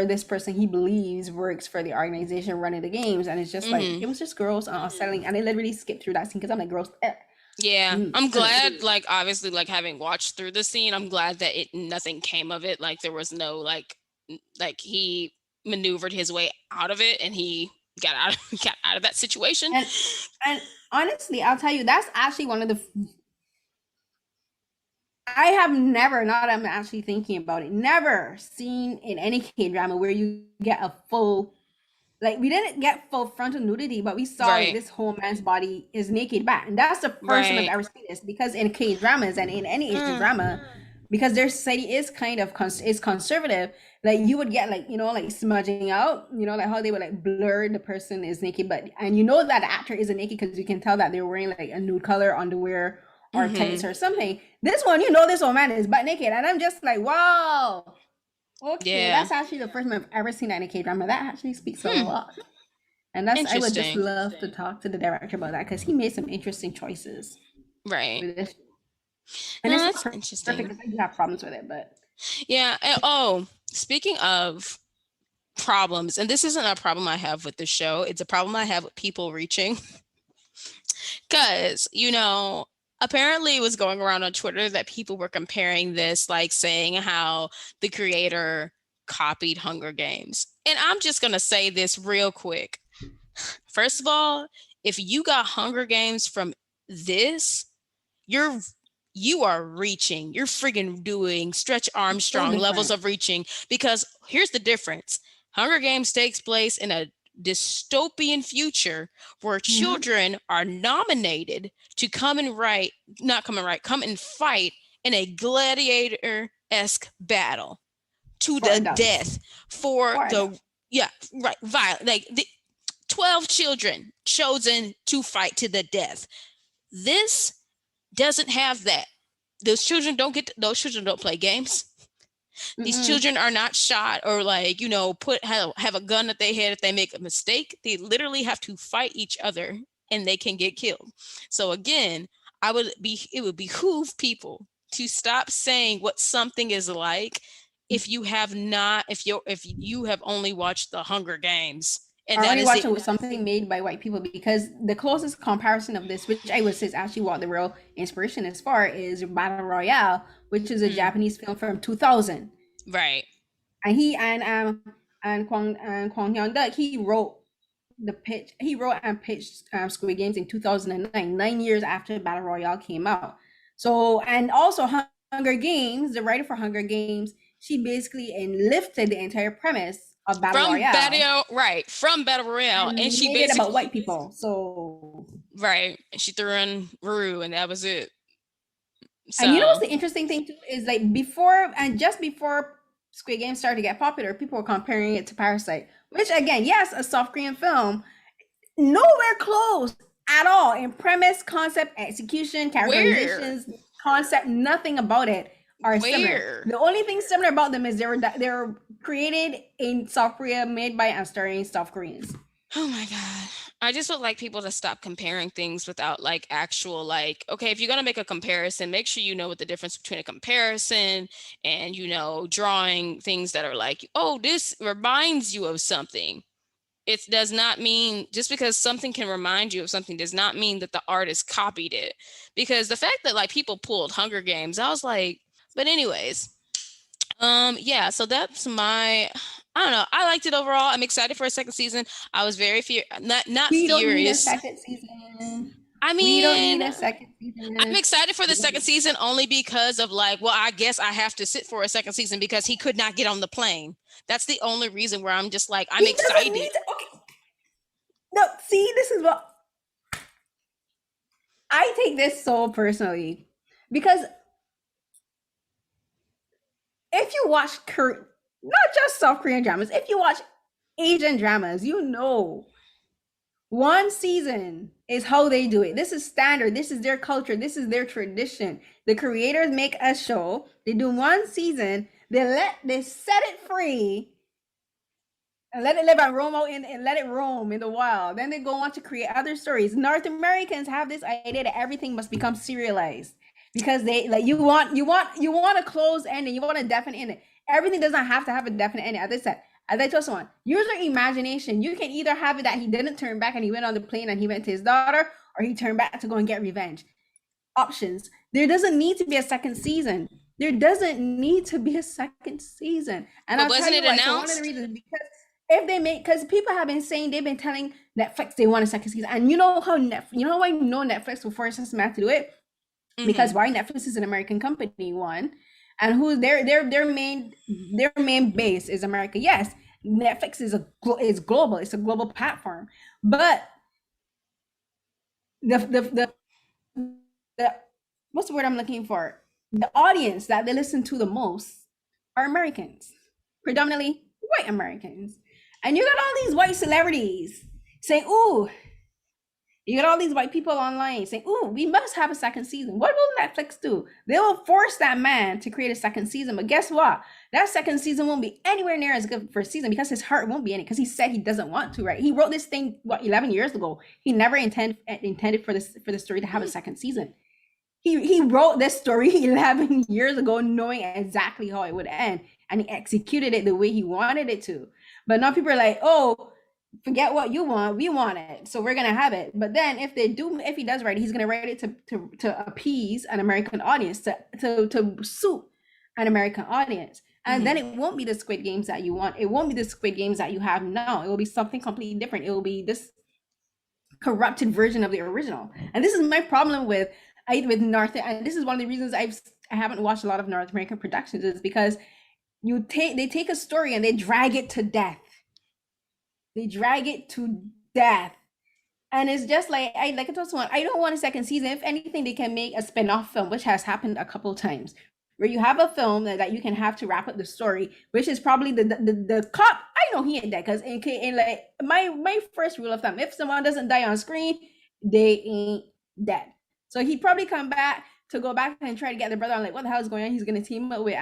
this person he believes works for the organization running the games, and it's just like it was just gross and unsettling, and I literally skipped through that scene because I'm like gross. Yeah, I'm glad, like, obviously, like, having watched through the scene, I'm glad that nothing came of it. Like, there was no, like he maneuvered his way out of it, and he got out of that situation. And honestly, I'll tell you, that's actually one of the... I have never, not I'm actually thinking about it, never seen in any K-drama where you get a full... Like, we didn't get full frontal nudity, but we saw like this whole man's body is naked back. And that's the first time I've ever seen this, because in K-dramas and in any Asian drama, because their society is kind of is conservative, like you would get like, like smudging out, like how they would like blur the person is naked, but, and that the actor isn't naked because you can tell that they're wearing like a nude color underwear or tights or something. This one, this old man is butt naked, and I'm just like, wow. Okay, that's actually the first time I've ever seen that in a K-drama. That actually speaks a lot. And that's, I would just love to talk to the director about that, because he made some interesting choices. Right. And it's interesting. Perfect. I do have problems with it, but... Yeah. And, speaking of problems, and this isn't a problem I have with the show, it's a problem I have with people reaching. Because, apparently it was going around on Twitter that people were comparing this, like saying how the creator copied Hunger Games. And I'm just going to say this real quick. First of all, if you got Hunger Games from this, you are reaching. You're friggin' doing Stretch Armstrong levels of reaching, because here's the difference. Hunger Games takes place in a dystopian future where children are nominated to come and fight in a gladiator-esque battle to the death like the 12 children chosen to fight to the death. This doesn't have that. Those children don't play games. These children are not shot or like, have a gun at their head if they make a mistake. They literally have to fight each other and they can get killed. So again, it would behoove people to stop saying what something is like if you have only watched the Hunger Games. And I only watch it with something made by white people, because the closest comparison of this, which I would say is actually what the real inspiration is for, is Battle Royale, which is a Japanese film from 2000. Right. And he and Hwang Dong-hyuk, he wrote and pitched Squid Games in 2009, 9 years after Battle Royale came out. So, and also Hunger Games, the writer for Hunger Games, she basically lifted the entire premise of Battle Royale. From Battle Royale, and she made it about white people. So and she threw in Rue, and that was it. So. And what's the interesting thing too is, like, just before Squid Game started to get popular, people were comparing it to Parasite, which again, yes, a South Korean film, nowhere close at all in premise, concept, execution, characterizations, concept, nothing about it are similar. The only thing similar about them is they were created in South Korea, made by and starring South Koreans. Oh my God. I just would like people to stop comparing things without like actual, like, okay, if you're going to make a comparison, make sure you know what the difference between a comparison and, drawing things that are like, oh, this reminds you of something. It does not mean, just because something can remind you of something does not mean that the artist copied it. Because the fact that like people pulled Hunger Games, I was like, but anyways, so that's my, I don't know. I liked it overall. I'm excited for a second season. I was very not We don't need a furious. second season. I mean, we don't need a second season. I'm excited for the second season only because of like, well, I guess I have to sit for a second season because he could not get on the plane. That's the only reason where I'm just like, I'm excited. Okay. No, see, this is what I take this so personally, because if you watch not just South Korean dramas, if you watch Asian dramas, you know, one season is how they do it. This is standard. This is their culture. This is their tradition. The creators make a show. They do one season. They set it free and let it live and roam out and let it roam in the wild. Then they go on to create other stories. North Americans have this idea that everything must become serialized because they like you want a closed ending. You want a definite ending. Everything does not have to have a definite ending. As I told someone, use your imagination. You can either have it that he didn't turn back and he went on the plane and he went to his daughter, or he turned back to go and get revenge. Options. There doesn't need to be a second season. There doesn't need to be a second season. And but wasn't it announced? So one of the reasons, because people have been saying, they've been telling Netflix they want a second season. And you know how I know Netflix will force us to do it? Mm-hmm. Because why? Netflix is an American company, one. And who their main base is America. Yes, Netflix is global. It's a global platform. But the what's the word I'm looking for? The audience that they listen to the most are Americans, predominantly white Americans. And you got all these white celebrities saying, "Ooh." You got all these white people online saying, "Ooh, we must have a second season." What will Netflix do? They will force that man to create a second season. But guess what? That second season won't be anywhere near as good first season because his heart won't be in it, because he said he doesn't want to, right? He wrote this thing, 11 years ago. He never intended for the story to have a second season. He wrote this story 11 years ago knowing exactly how it would end. And he executed it the way he wanted it to. But now people are like, "Oh, forget what you want, we want it, so we're gonna have it." But then if he does write it, he's gonna write it to appease an American audience, to suit an American audience. And then it won't be the Squid Games that you want. It won't be the Squid Games that you have now. It will be something completely different. It will be this corrupted version of the original. And this is my problem with North, and this is one of the reasons I haven't watched a lot of North American productions, is because they take a story and they drag it to death. They drag it to death. And it's just like I told someone, I don't want a second season. If anything, they can make a spin-off film, which has happened a couple of times, where you have a film that you can have to wrap up the story, which is probably the cop. I know he ain't dead, because in like my first rule of thumb, if someone doesn't die on screen, they ain't dead. So he probably come back to go back and try to get the brother. I'm like, what the hell is going on? He's gonna team up with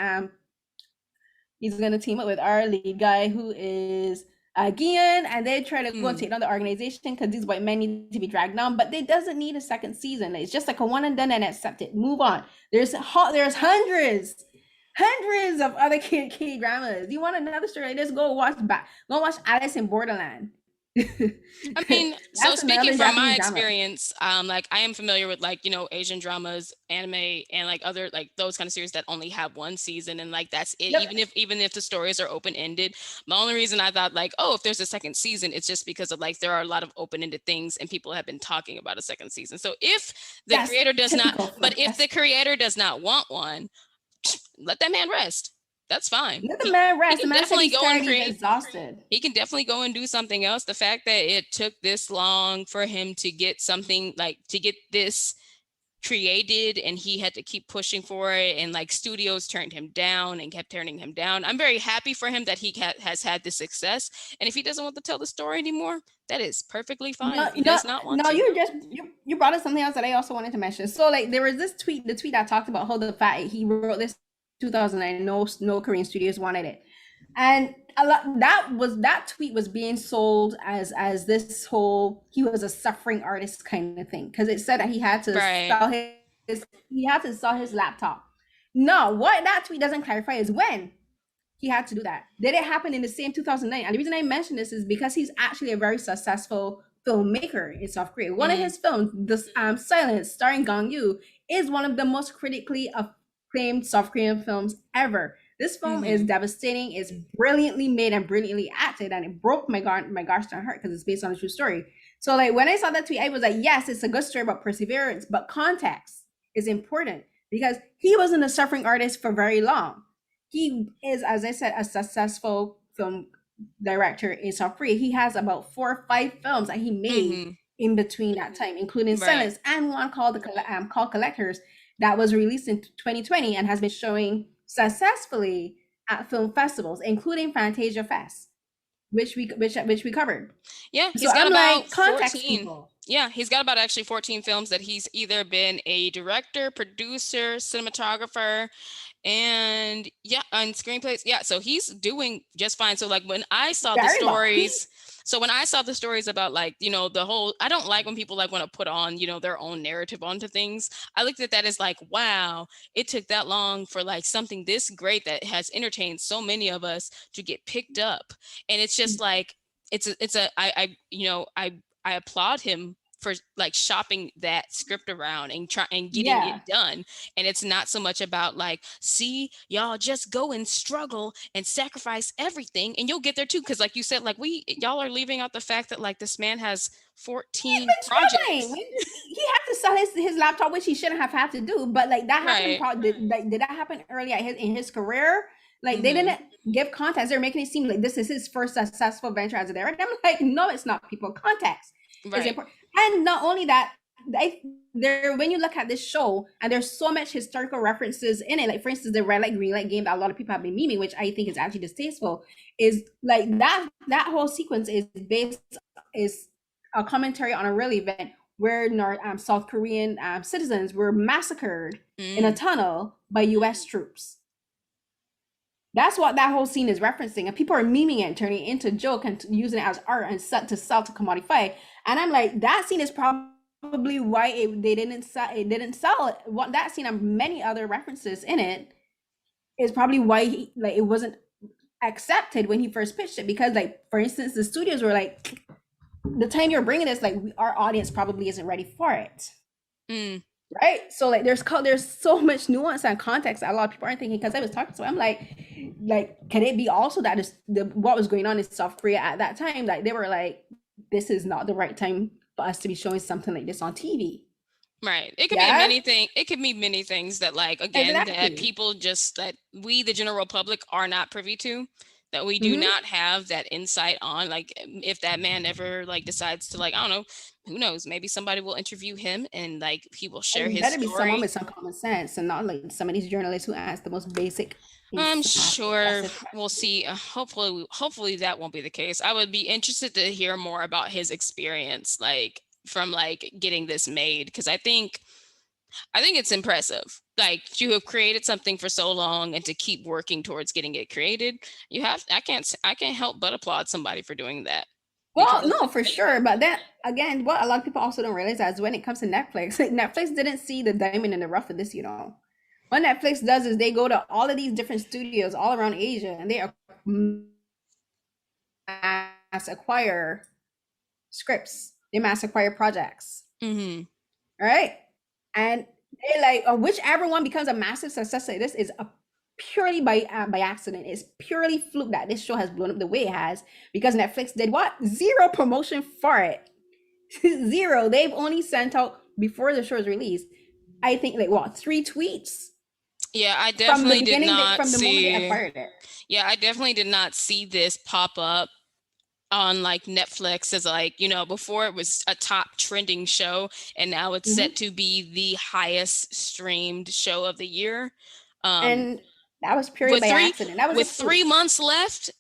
our lead guy, who is Gian, and they try to go and take down the organization because these white men need to be dragged down. But they doesn't need a second season. It's just like a one and done and accept it. Move on. There's hundreds of other K dramas. You want another story? Just go watch Alice in Borderland. I mean, so speaking from my experience, like I am familiar with like, Asian dramas, anime, and like other like those kind of series that only have one season, and like that's it. Yep. Even if the stories are open-ended. The only reason I thought like, oh, if there's a second season, it's just because of like there are a lot of open-ended things and people have been talking about a second season. So if the creator does not, but if the creator does not want one, let that man rest. That's fine. Let the man rest. He can definitely go and create. Exhausted. He can definitely go and do something else. The fact that it took this long for him to get something like to get this created, and he had to keep pushing for it, and like studios turned him down and kept turning him down. I'm very happy for him that he has had this success. And if he doesn't want to tell the story anymore, that is perfectly fine. He does not want to. You brought up something else that I also wanted to mention. So like there was this tweet, the tweet that talked about how the fact he wrote this 2009, no Korean studios wanted it, and that tweet was being sold as this whole he was a suffering artist kind of thing, because it said that he had to sell his laptop. No, what that tweet doesn't clarify is when he had to do that. Did it happen in the same 2009? And the reason I mention this is because he's actually a very successful filmmaker in South Korea. One of his films, the Silence, starring Gang Yoo, is one of the most critically acclaimed South Korean films ever. This film is devastating. It's brilliantly made and brilliantly acted, and it broke my gosh darn heart because it's based on a true story. So like when I saw that tweet, I was like, yes, it's a good story about perseverance, but context is important because he wasn't a suffering artist for very long. He is, as I said, a successful film director in South Korea. He has about 4 or 5 films that he made in between that time, including Silence and one called called Collectors that was released in 2020 and has been showing successfully at film festivals, including Fantasia Fest, which we covered. Yeah, he's got about 14. Yeah, he's got about actually 14 films that he's either been a director, producer, cinematographer, and on screenplays. Yeah, so he's doing just fine. So like when I saw the stories, about like, the whole, I don't like when people like want to put on, their own narrative onto things. I looked at that as like, wow, it took that long for like something this great that has entertained so many of us to get picked up. And it's just like, I applaud him for like shopping that script around and getting it done. And it's not so much about like, see, y'all just go and struggle and sacrifice everything and you'll get there too. Cause like you said, like y'all are leaving out the fact that like this man has 14 projects. He had to sell his laptop, which he shouldn't have had to do. But like that happened, did that happen early in his career? Like they didn't give context. They're making it seem like this is his first successful venture as a director. I'm like, no, it's not, people. Context is important. And not only that, when you look at this show, and there's so much historical references in it, like for instance, the red light, green light game that a lot of people have been memeing, which I think is actually distasteful, is like that whole sequence is a commentary on a real event where South Korean citizens were massacred in a tunnel by US troops. That's what that whole scene is referencing, and people are memeing it and turning it into a joke and using it as art and set to sell to commodify. And I'm like, that scene is probably why it didn't sell. What that scene and many other references in it is probably why it wasn't accepted when he first pitched it, because like for instance, the studios were like, the time you're bringing this, like our audience probably isn't ready for it. Right? So like there's so much nuance and context that a lot of people aren't thinking. Because I was talking to him, I'm like, can it be also that what was going on in South Korea at that time, like they were like, this is not the right time for us to be showing something like this on TV. Right. It could be many things. It could be many things that like, again, that people just, that we, the general public, are not privy to, that we do not have that insight on. Like if that man ever like decides to, like, I don't know, who knows, maybe somebody will interview him and like he will share his story. Be someone with some common sense and not like some of these journalists who ask the most basic. I'm sure we'll see. Hopefully that won't be the case. I would be interested to hear more about his experience, like from like getting this made, because I think it's impressive, like to have created something for so long and to keep working towards getting it created. I can't help but applaud somebody for doing that. Well, no, for sure. But then again, what a lot of people also don't realize is when it comes to Netflix, like Netflix didn't see the diamond in the rough of this, What Netflix does is they go to all of these different studios all around Asia and they mass acquire scripts. They mass acquire projects. All right. And they like, whichever one becomes a massive success like this is purely by accident. It's purely fluke that this show has blown up the way it has, because Netflix did what? Zero promotion for it. Zero. They've only sent out, before the show is released, I think like 3 tweets. Yeah, I definitely did not see. Yeah, I definitely did not see this pop up on like Netflix as like, before it was a top trending show, and now it's set to be the highest streamed show of the year. And that was purely by accident. That was with 3 months left.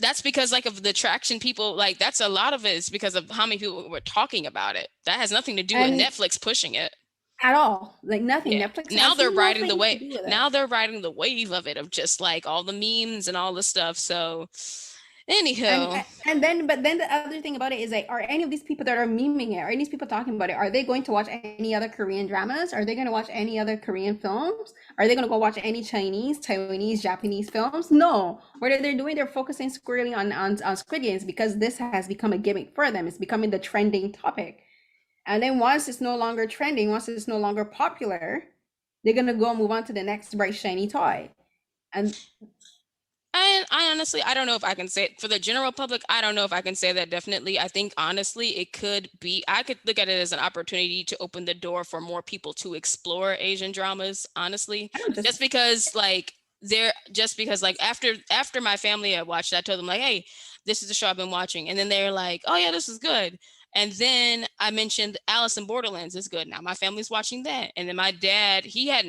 That's because like of the traction people, like that's a lot of it is because of how many people were talking about it. That has nothing to do with Netflix pushing it at all. Like nothing. Yeah. Netflix. Now they're riding the wave. Now they're riding the wave of it, of just like all the memes and all the stuff. So anyhow, but then the other thing about it is like, are any of these people that are memeing it, are any of these people talking about it, are they going to watch any other Korean dramas? Are they going to watch any other Korean films? Are they going to go watch any Chinese, Taiwanese, Japanese films? No. What are they doing? They're focusing squarely on Squid Games, because this has become a gimmick for them. It's becoming the trending topic. And then once it's no longer trending, once it's no longer popular, they're going to go and move on to the next bright shiny toy. And I honestly, I don't know if I can say it for the general public. I don't know if I can say that definitely. I think honestly, it could be, I could look at it as an opportunity to open the door for more people to explore Asian dramas, honestly. I don't Just because like after my family had watched it, I told them like, hey, this is the show I've been watching. And then they're like, oh yeah, this is good. And then I mentioned Alice in Borderlands is good. Now my family's watching that. And then my dad, he had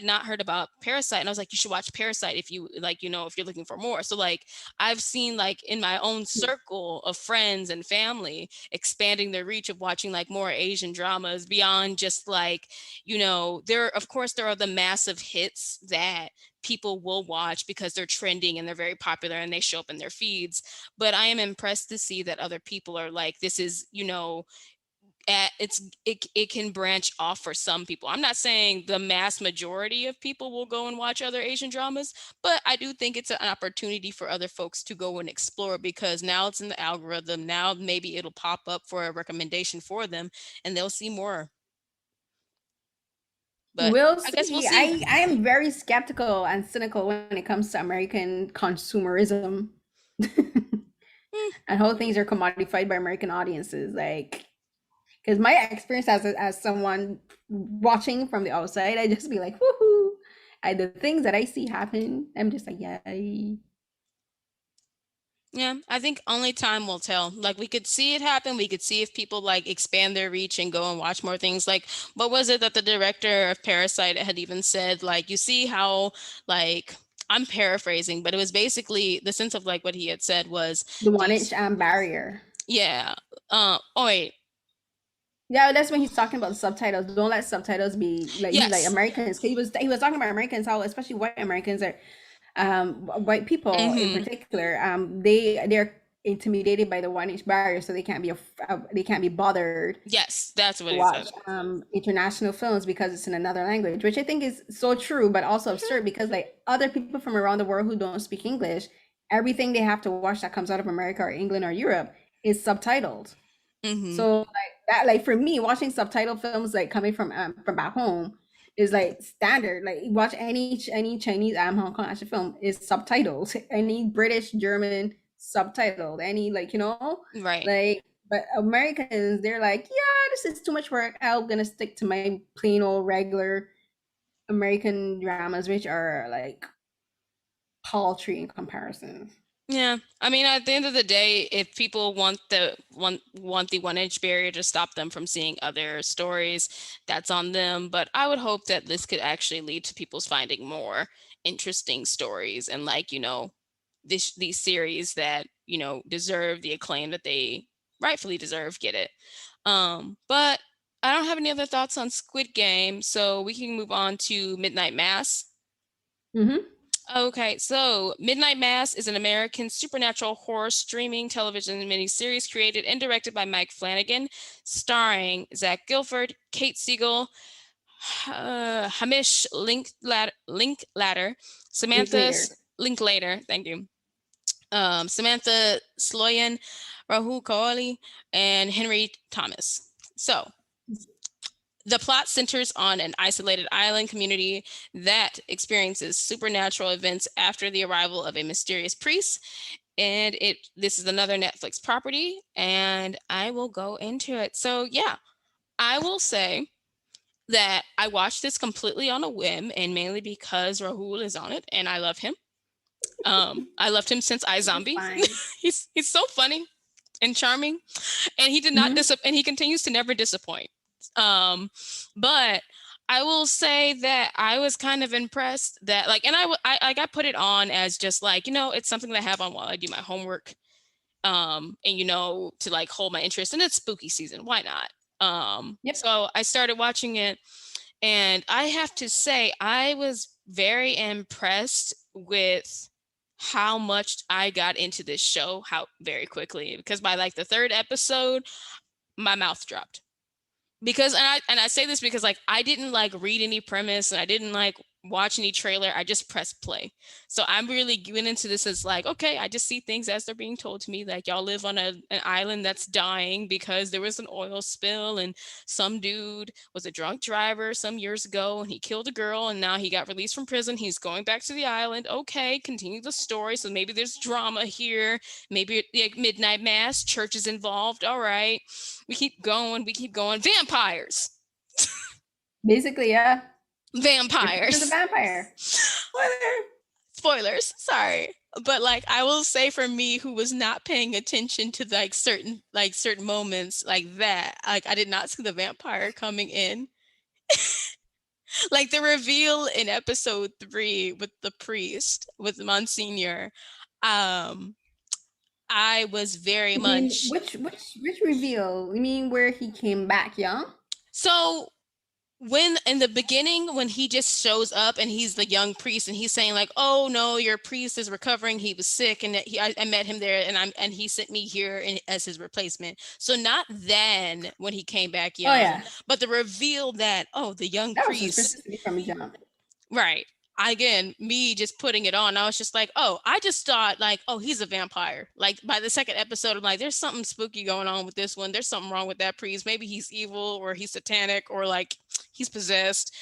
not heard about Parasite, and I was like, you should watch Parasite if you like, if you're looking for more. So like I've seen like in my own circle of friends and family expanding their reach of watching like more Asian dramas beyond just like, there are the massive hits that people will watch because they're trending and they're very popular and they show up in their feeds. But I am impressed to see that other people are like, this is, it can branch off for some people. I'm not saying the mass majority of people will go and watch other Asian dramas, but I do think it's an opportunity for other folks to go and explore, because now it's in the algorithm. Now maybe it'll pop up for a recommendation for them and they'll see more. But we'll I guess we'll see. see. I am very skeptical and cynical when it comes to American consumerism. And how things are commodified by American audiences. Like, because my experience as someone watching from the outside, I just be like, woohoo! The things that I see happen, I'm just like, yay. Yeah, I think only time will tell. Like we could see it happen. We could see if people like expand their reach and go and watch more things. Like what was it that the director of Parasite had even said? Like, you see how, like, I'm paraphrasing, but it was basically the sense of like what he had said was The 1 inch barrier. Yeah. Oh wait. Yeah, that's when he's talking about the subtitles. Don't let subtitles be like Yes. He like Americans. He was talking about Americans, how especially white Americans are white people in particular, they're intimidated by the 1 inch barrier, so they can't be bothered. Yes, that's what To he watch said. International films because it's in another language, which I think is so true, but also absurd, because like other people from around the world who don't speak English, everything they have to watch that comes out of America or England or Europe is subtitled. So like that, like for me, watching subtitle films like coming from back home is like standard. Like watch any Chinese Hong Kong action film is subtitled. Any British, German subtitled. Any Right. like. But Americans, they're like, yeah, this is too much work. I'm gonna stick to my plain old regular American dramas, which are like paltry in comparison. Yeah, I mean, at the end of the day, if people want the 1 inch barrier to stop them from seeing other stories, that's on them. But I would hope that this could actually lead to people's finding more interesting stories and like, these series that, deserve the acclaim that they rightfully deserve, get it. But I don't have any other thoughts on Squid Game, so we can move on to Midnight Mass. Okay, so Midnight Mass is an American supernatural horror streaming television miniseries created and directed by Mike Flanagan, starring Zach Gilford, Kate Siegel, Hamish Linklater, Samantha Linklater, thank you, Samantha Sloyan, Rahul Kohli, and Henry Thomas. So the plot centers on an isolated island community that experiences supernatural events after the arrival of a mysterious priest. And this is another Netflix property, and I will go into it. So yeah, I will say that I watched this completely on a whim, and mainly because Rahul is on it, and I love him. I loved him since iZombie. he's so funny and charming, and he did not and he continues to never disappoint. But I will say that I was kind of impressed that like, and I put it on as just like, it's something that I have on while I do my homework, and to like hold my interest, and it's spooky season, why not? So I started watching it, and I have to say I was very impressed with how much I got into this show, how very quickly, because by like the third episode, my mouth dropped. Because and I say this because like I didn't like read any premise, and I didn't like watch any trailer. I just press play. So I'm really going into this as like, okay, I just see things as they're being told to me. Like, y'all live on an island that's dying because there was an oil spill and some dude was a drunk driver some years ago and he killed a girl and now he got released from prison. He's going back to the island. Okay, continue the story. So maybe there's drama here. Maybe like midnight mass, church is involved. All right. We keep going. Vampires. Basically, yeah. Vampires. It's a vampire. Spoilers, sorry. But like I will say for me who was not paying attention to like certain moments like that, like I did not see the vampire coming in. Like the reveal in episode 3 with the priest, with Monsignor. I was very much which reveal? You mean where he came back young? So when in the beginning, when he just shows up and he's the young priest and he's saying like, oh no, your priest is recovering, he was sick, and I met him there and he sent me here as his replacement. So not then when he came back young, but the reveal that, oh, the young priest was from jump. Right. Again, me just putting it on, I was just like, oh, I just thought like, oh, he's a vampire. Like by the second episode, I'm like, there's something spooky going on with this one. There's something wrong with that priest. Maybe he's evil or he's satanic or like he's possessed.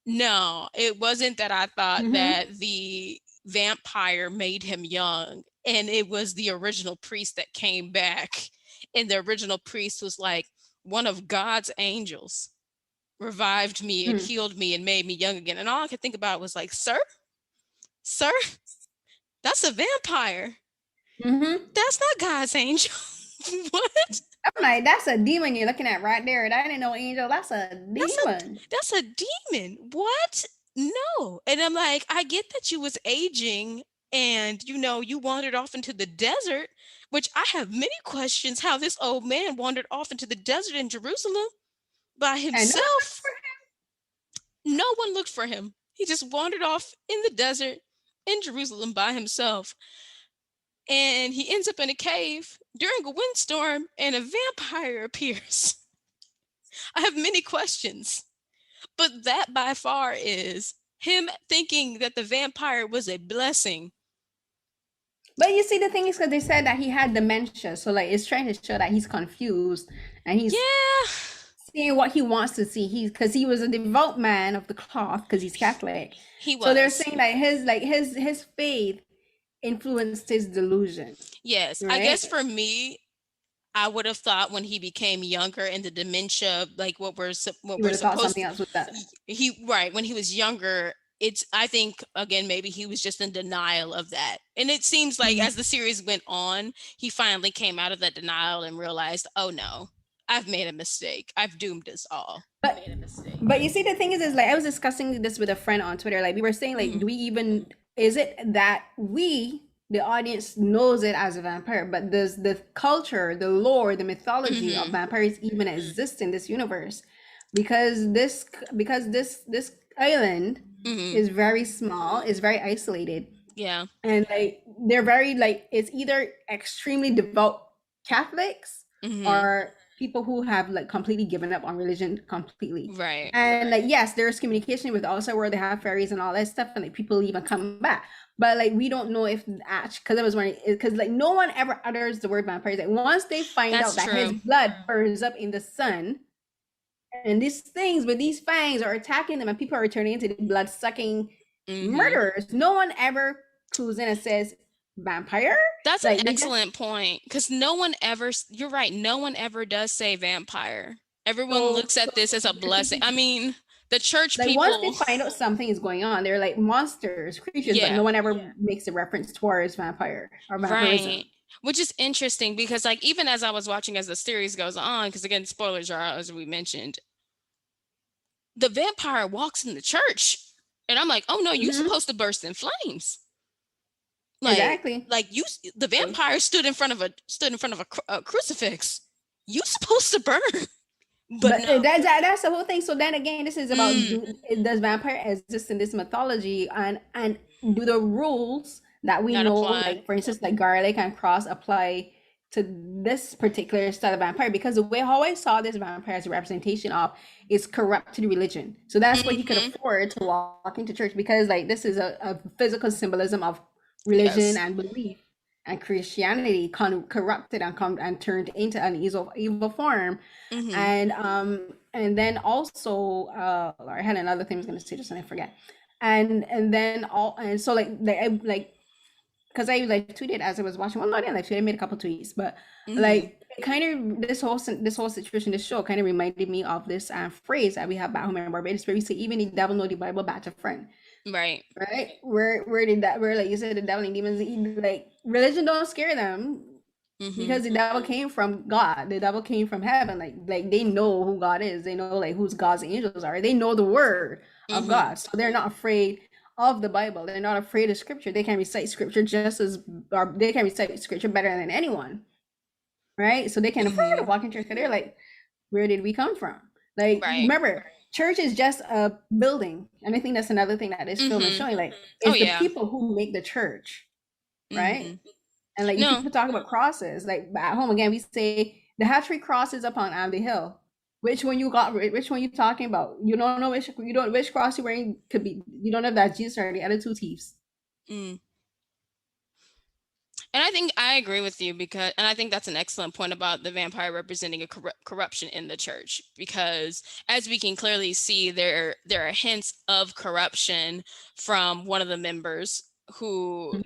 No, it wasn't that I thought that the vampire made him young, and it was the original priest that came back. And the original priest was like one of God's angels. Revived me and healed me and made me young again. And all I could think about was like, sir, that's a vampire. That's not God's angel. What? I'm like, that's a demon you're looking at right there. That ain't no angel. That's a demon. That's a demon. What? No. And I'm like, I get that you was aging and, you know, you wandered off into the desert, which I have many questions how this old man wandered off into the desert in Jerusalem by himself. No one looked for him. He just wandered off in the desert in Jerusalem by himself. And he ends up in a cave during a windstorm and a vampire appears. I have many questions, but that by far is him thinking that the vampire was a blessing. But you see, the thing is, because they said that he had dementia, so like it's trying to show that he's confused and he's seeing what he wants to see. Because he was a devout man of the cloth, because he's Catholic. He was. So they're saying like his faith influenced his delusion. Yes, right? I guess for me, I would have thought when he became younger and the dementia, like what we're supposed something else with that. When he was younger. I think, again, maybe he was just in denial of that. And it seems like as the series went on, he finally came out of that denial and realized, oh no, I've made a mistake. I've doomed us all. But you see, the thing is like, I was discussing this with a friend on Twitter. Like we were saying, like, is it that the audience knows it as a vampire, but does the culture, the lore, the mythology of vampires even exist in this universe? Because this island is very small, is very isolated. Yeah. And like they're very like, it's either extremely devout Catholics or people who have like completely given up on religion completely. Right. And like, yes, there's communication with also where they have fairies and all that stuff, and like people even come back. But like we don't know if actually, because I was wondering, because like no one ever utters the word vampires. Like once they find out that his blood burns up in the sun, and these things with these fangs are attacking them and people are turning into the blood-sucking murderers, no one ever clues in and says vampire. That's like, an excellent point, because no one ever, you're right, no one ever does say vampire. Everyone looks at this as a blessing. I mean, the church like people, once they find out something is going on, they're like monsters, creatures, but no one ever makes a reference towards vampire or vampirism. Right. Which is interesting, because like even as I was watching as the series goes on, because again, spoilers are as we mentioned, the vampire walks in the church and I'm like, oh no, you're supposed to burst in flames. Like, exactly. Like the vampire stood in front of a crucifix. You supposed to burn. But no. That's the whole thing. So then again, this is about does vampire exist in this mythology, and do the rules that we know, like for instance, like garlic and cross apply to this particular style of vampire, because the way how I saw this vampire as a representation of is corrupted religion. So that's why he could afford to walk into church, because like this is a physical symbolism of religion Yes. and belief, and Christianity corrupted and turned into an evil form. And then also I had another thing I was gonna say, just and I forget. And then all and so like because I like tweeted as I was watching. Well, not in like tweet, I made a couple tweets, but like kind of this whole situation, this show kind of reminded me of this phrase that we have back home in Barbados, where we say, "Even the devil know the Bible back to friend." Right. Right? Where did that? Where like you said, the devil and demons, like religion don't scare them, because the devil came from God. The devil came from heaven. Like they know who God is. They know like who's God's angels are. They know the word of God, so they're not afraid of the Bible. They're not afraid of scripture. They can recite scripture or they can recite scripture better than anyone, right? So they can afford to walk in church, because they're like, where did we come from? Like, Right. remember, church is just a building, and I think that's another thing that this film is showing. Like, it's the people who make the church, right? And like No. people talk about crosses, like at home again, we say the hatchery crosses upon the hill. Which one you got? Which one you talking about? You don't know which cross you're wearing. Could be you don't know if that's Jesus or the other two thieves. And I think I agree with you, and I think that's an excellent point about the vampire representing a corruption in the church, because as we can clearly see, there are hints of corruption from one of the members who,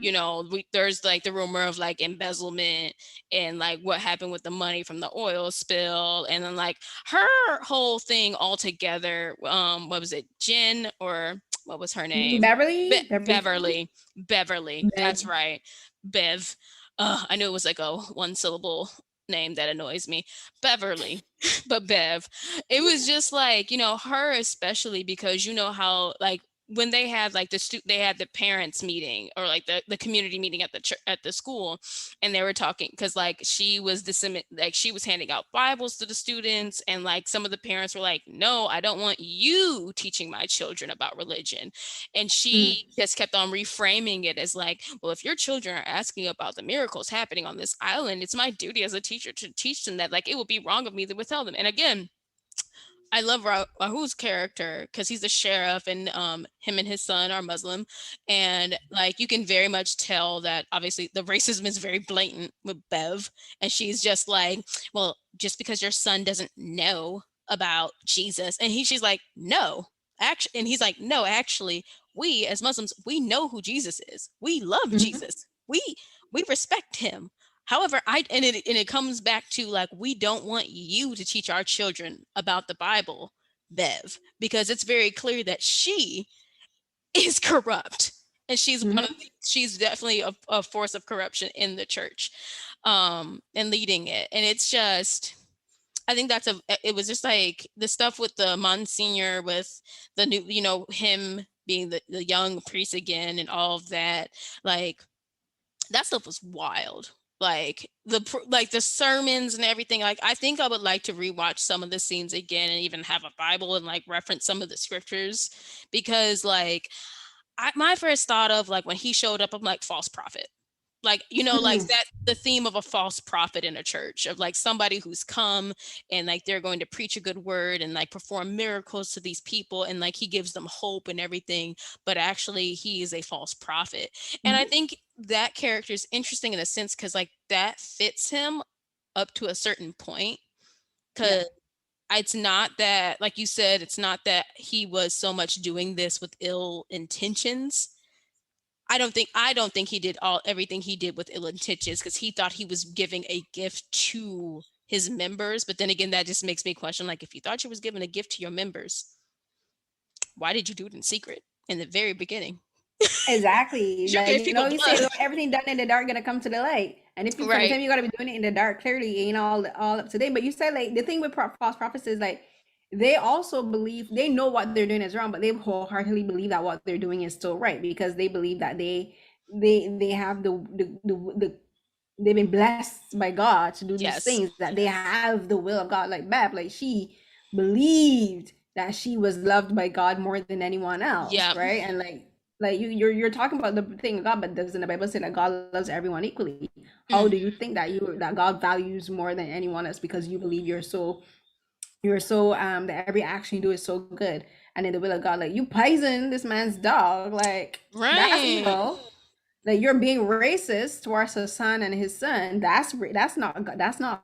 there's like the rumor of like embezzlement and like what happened with the money from the oil spill, and then like her whole thing altogether. What was it, Jen, or what was her name? Beverly. That's right. Bev. I knew it was like a one syllable name that annoys me. Beverly. But Bev. It was just like, her especially, because how like when they had like they had the parents meeting, or like the community meeting at the school, and they were talking, because like she was she was handing out Bibles to the students, and like some of the parents were like, no, I don't want you teaching my children about religion. And she just kept on reframing it as like, well, if your children are asking about the miracles happening on this island, it's my duty as a teacher to teach them that. Like, it would be wrong of me to withhold them. And again, I love Rahu's character, because he's the sheriff, and him and his son are Muslim, and like you can very much tell that obviously the racism is very blatant with Bev, and she's just like, well, just because your son doesn't know about Jesus, and she's like, no, actually, and he's like, no, actually, we as Muslims, we know who Jesus is. We love Jesus. We respect him. However, it comes back to like, we don't want you to teach our children about the Bible, Bev, because it's very clear that she is corrupt, and she's she's definitely a force of corruption in the church, and leading it. And it's just, I think it was just like the stuff with the Monsignor, with the new, him being the young priest again, and all of that, like that stuff was wild. Like the sermons and everything. Like, I think I would like to rewatch some of the scenes again, and even have a Bible and like reference some of the scriptures, because like my first thought of like when he showed up, I'm like, false prophet. Like, like that, the theme of a false prophet in a church, of like somebody who's come and like they're going to preach a good word and like perform miracles to these people, and like he gives them hope and everything, but actually he is a false prophet. And I think that character is interesting in a sense, because like that fits him up to a certain point, because it's not that, like you said, it's not that he was so much doing this with ill intentions. I don't think he did everything he did with ill intentions, because he thought he was giving a gift to his members. But then again, that just makes me question, like, if you thought you was giving a gift to your members, why did you do it in secret in the very beginning? Exactly. You gave people you say everything done in the dark gonna come to the light. And if you from the time you gotta be doing it in the dark, clearly ain't all up to date. But you said like the thing with false prophets is like they also believe, they know what they're doing is wrong, but they wholeheartedly believe that what they're doing is still right, because they believe that they have they've been blessed by God to do these things, that they have the will of God. Like Bab, like she believed that she was loved by God more than anyone else, right? And like Like you're talking about the thing of God, but doesn't the Bible say that God loves everyone equally? How do you think that God values more than anyone else because you believe you're so that every action you do is so good, and in the will of God, like you poison this man's dog, like that's Right. evil. Like you're being racist towards his son and his son. That's not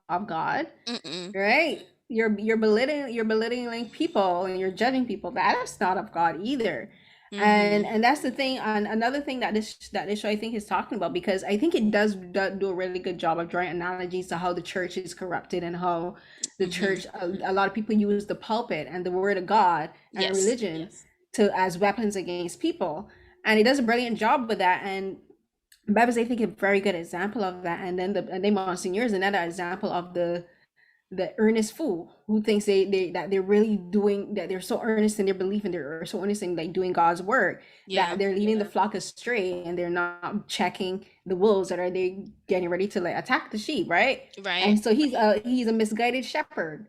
of God, Mm-mm. right? You're belittling people and you're judging people. That's not of God either. And that's the thing. And another thing that this show I think is talking about, because I think it do a really good job of drawing analogies to how the church is corrupted and how the church, a lot of people use the pulpit and the word of God and Yes. religion to as weapons against people. And it does a brilliant job with that. And Bible is, I think, a very good example of that. And then Monsignor is another example of the earnest fool who thinks that they're really doing, that they're so earnest in their belief and they're so earnest in like doing God's work, Yeah. that they're leading the flock astray and they're not checking the wolves that are they getting ready to like attack the sheep, right? Right. And so he's a misguided shepherd.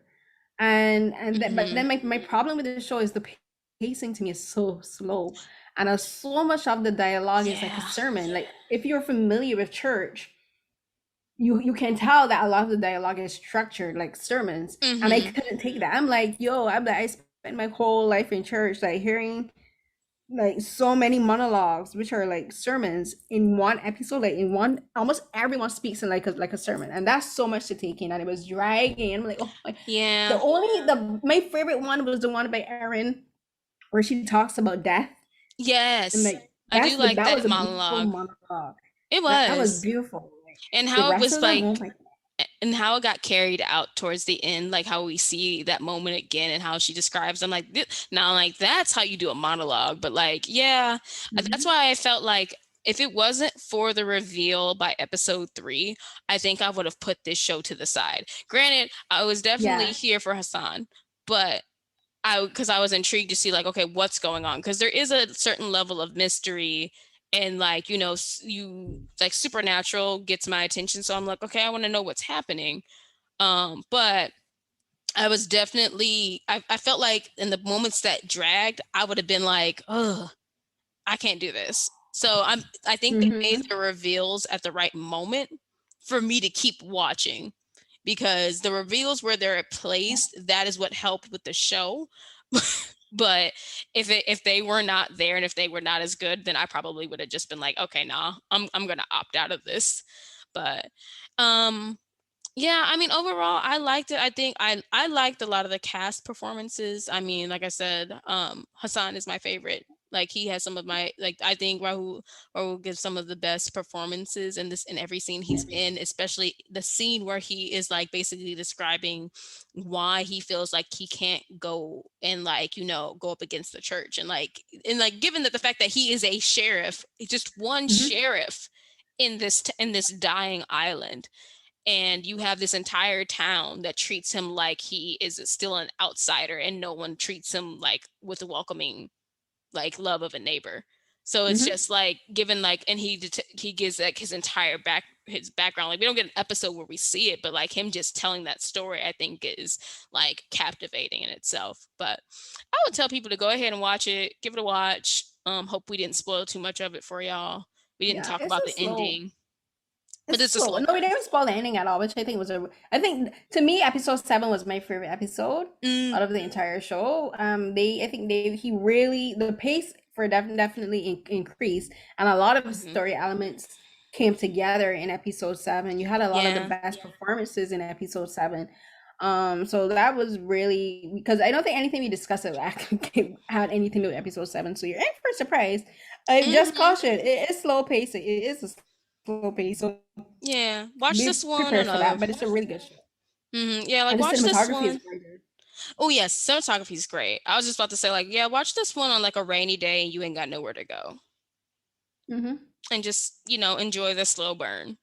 And that, but then my problem with the show is the pacing to me is so slow, and so much of the dialogue is like a Yeah. sermon. Like if you're familiar with church, you can tell that a lot of the dialogue is structured like sermons, and I couldn't take that. I'm like, I spent my whole life in church, like hearing like so many monologues, which are like sermons in one episode, like in one, almost everyone speaks in like a sermon, and that's so much to take in, and it was dragging. I'm like, oh my. Yeah. My favorite one was the one by Erin, where she talks about death, and Yes. like I do like that was that a beautiful monologue. monologue. It That was was. beautiful. Like, And the how it rest was of them, oh like, my. and how it got carried out towards the end, like how we see that moment again and how she describes, I'm like, now, like, that's how you do a monologue. But like, yeah, that's why I felt like if it wasn't for the reveal by episode 3, I think I would have put this show to the side. Granted, I was definitely here for Hassan, but because I was intrigued to see like, okay, what's going on? Because there is a certain level of mystery and like, you like supernatural gets my attention. So I'm like, okay, I want to know what's happening. But I was definitely, I felt like in the moments that dragged, I would have been like, oh, I can't do this. So I think they made the reveals at the right moment for me to keep watching, because the reveals where they're placed, that is what helped with the show. But if they were not there and if they were not as good, then I probably would have just been like, okay, nah, I'm gonna opt out of this. But yeah, I mean, overall, I liked it. I think I liked a lot of the cast performances. I mean, like I said, Hassan is my favorite. Like he has some of my, like, I think Rahul gives some of the best performances in every scene he's in, especially the scene where he is like basically describing why he feels like he can't go and like, go up against the church, and given that the fact that he is a sheriff, just one sheriff in this dying island, and you have this entire town that treats him like he is still an outsider, and no one treats him like with a welcoming like love of a neighbor. So it's just like, given like, and he gives like his entire his background. Like we don't get an episode where we see it, but like him just telling that story, I think is like captivating in itself. But I would tell people to go ahead and watch it, give it a watch. Hope we didn't spoil too much of it for y'all. We didn't talk It's about a the slow. ending. But It's it's a slow. slow No, we burn. didn't spoil the ending at all, which I think I think to me, episode 7 was my favorite episode out of the entire show. The pace for definitely increased, and a lot of story elements came together in episode 7. You had a lot of the Yeah. best performances in episode 7. So that was really, because I don't think anything we discussed had anything to do with episode 7. So you're in for a surprise. I just caution, it is slow pace. It is a slow pace. So Yeah. Watch be this one prepared on for a that, but it's a really good show. yeah, like And the watch this cinematography is one. very good. Oh yes, cinematography is great. I was just about to say, like, yeah, watch this one on like a rainy day and you ain't got nowhere to go. And just, enjoy the slow burn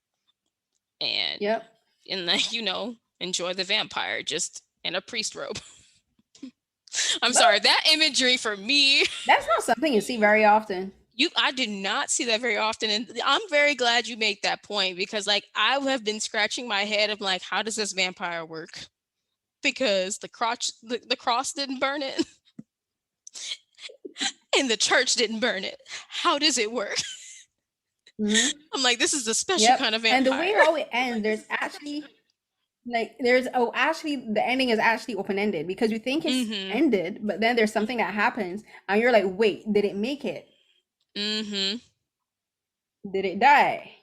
and Yep. like, enjoy the vampire just in a priest robe. I'm Well, sorry, that imagery for me, that's not something you see very often. I did not see that very often. And I'm very glad you made that point, because like I have been scratching my head of like, how does this vampire work? Because the cross didn't burn it. and the church didn't burn it. How does it work? Mm-hmm. I'm like, this is a special kind of vampire. And the way how it ends, there's actually actually the ending is actually open-ended because you think it's ended, but then there's something that happens and you're like, wait, did it make it? Did it die?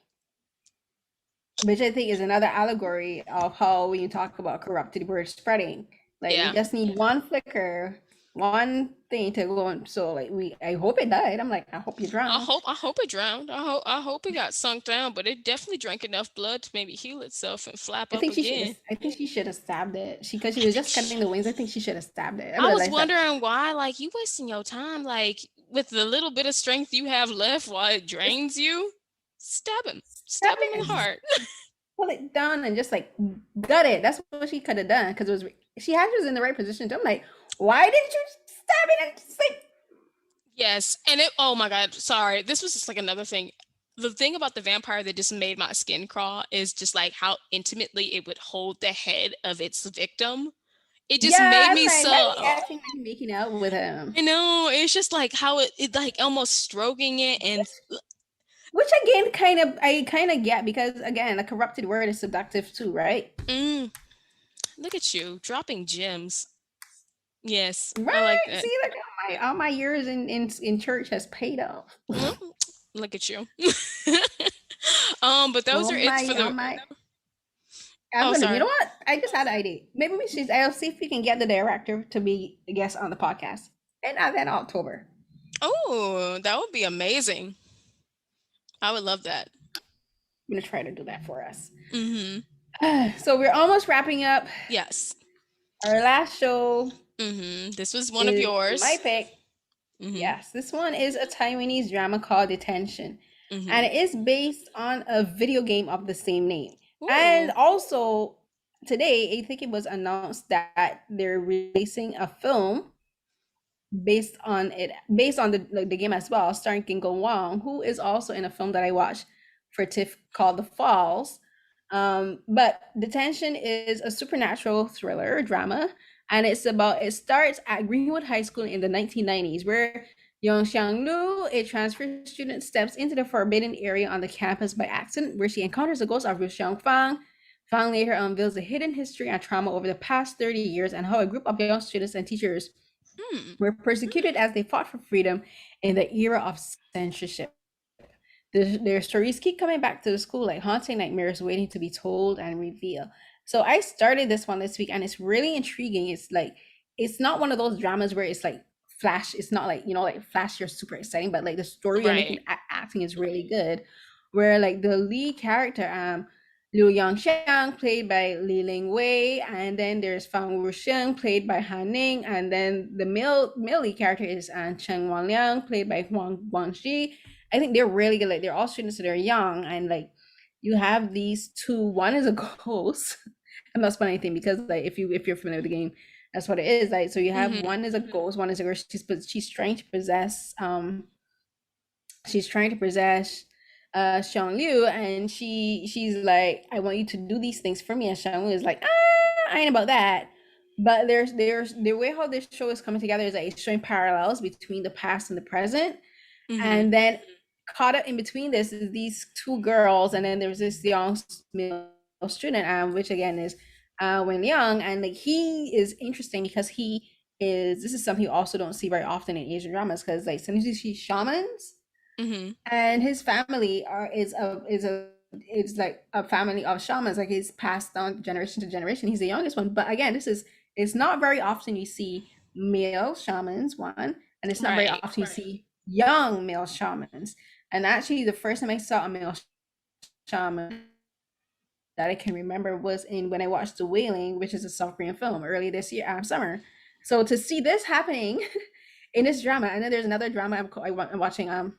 Which I think is another allegory of how when you talk about corrupted word spreading, like we just need one flicker, one thing to go on. So like I hope it died. I'm like, I hope you drowned. I hope it drowned. I hope it got sunk down, but it definitely drank enough blood to maybe heal itself and flap up again. I think she should have stabbed it. Because she was just cutting the wings. I think she should have stabbed it. I was wondering why, like, you wasting your time, like with the little bit of strength you have left while it drains you. Stab him in the heart. Pull it down and just like gut it. That's what she could have done because she was in the right position. I'm like, why didn't you stab it? And just like, yes, and oh my god, sorry, this was just like another thing. The thing about the vampire that just made my skin crawl is just like how intimately it would hold the head of its victim. It just made me so acting like making out with him. I know, it's just like how it like almost stroking it and. Which again, I kind of get because again, a corrupted word is seductive too, right? Look at you dropping gems. Yes, right. I like that. See, like all my years in church has paid off. Look at you. But those are it for the. Sorry. You know what? I just had an idea. Maybe I'll see if we can get the director to be a guest on the podcast, and then October. Oh, that would be amazing. I would love that. I'm gonna try to do that for us. So we're almost wrapping up. Yes. Our last show. This was one of yours. My pick. Yes, this one is a Taiwanese drama called Detention, and it is based on a video game of the same name. Ooh. And also today, I think it was announced that they're releasing a film based on the game as well, starring Ying Wah, who is also in a film that I watched for TIFF called The Falls. But Detention is a supernatural thriller drama, and it starts at Greenwood High School in the 1990s, where Yong Xiang-lu, a transfer student, steps into the forbidden area on the campus by accident, where she encounters the ghost of Ru Xiangfang. Fang later unveils the hidden history and trauma over the past 30 years and how a group of young students and teachers were persecuted as they fought for freedom in the era of censorship. Their stories keep coming back to the school like haunting nightmares waiting to be told and revealed. So I started this one this week and it's really intriguing. It's not one of those dramas where it's like flash. It's not like, like flash, you're super exciting, but like the story and acting is really good. Where like the lead character, Liu Yangxiang, played by Li Ling-wei, and then there's Fang Wusheng, played by Han Ning, and then the male lead character is Chen Wanliang, played by Huang Guangxi. I think they're really good. Like they're all students, so they're young, and like you have these two. One is a ghost. I'm not spoiling anything because like if you're familiar with the game, that's what it is. Like so you have one is a ghost, one is a girl. She's trying to possess Xiang Liu, and she's like, I want you to do these things for me, and Xiang Liu is like, I ain't about that. But there's the way how this show is coming together is like it's showing parallels between the past and the present, and then caught up in between this is these two girls, and then there's this young male student, which again is Wen Liang, and like he is interesting because this is something you also don't see very often in Asian dramas, because like sometimes you see shamans. And his family is like a family of shamans, like he's passed down generation to generation. He's the youngest one, but again, it's not very often you see male shamans, one, and it's not very often you see young male shamans. And actually the first time I saw a male shaman that I can remember was when I watched The Wailing, which is a South Korean film early this year, summer. So to see this happening in this drama, and then there's another drama I'm watching,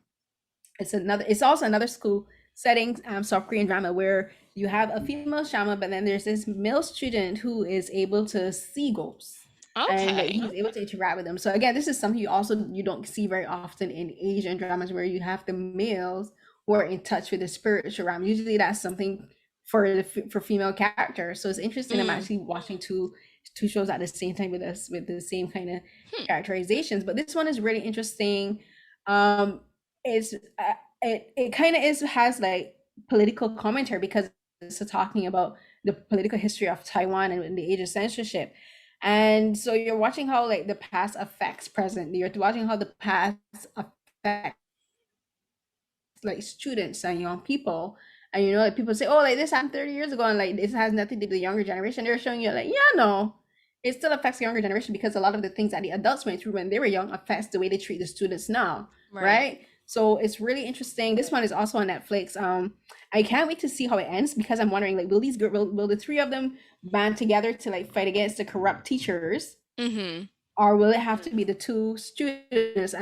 it's also another school setting, South Korean drama, where you have a female shaman, but then there's this male student who is able to see ghosts. And he's able to interact with them. So again, this is something you don't see very often in Asian dramas, where you have the males who are in touch with the spiritual realm. Usually that's something for female characters. So it's interesting. I'm actually watching two two shows at the same time with us with the same kind of characterizations. But this one is really interesting. It's it kind of has like political commentary because it's talking about the political history of Taiwan and the age of censorship. And so you're watching how like the past affects present. You're watching how the past affects like students and young people. And you know, like people say, oh, like this happened 30 years ago, and like this has nothing to do with the younger generation. They're showing you like, yeah, no, it still affects the younger generation because a lot of the things that the adults went through when they were young affects the way they treat the students now, right? So it's really interesting. This one is also on Netflix. I can't wait to see how it ends because I'm wondering like, will the three of them band together to like fight against the corrupt teachers, or will it have to be the two students,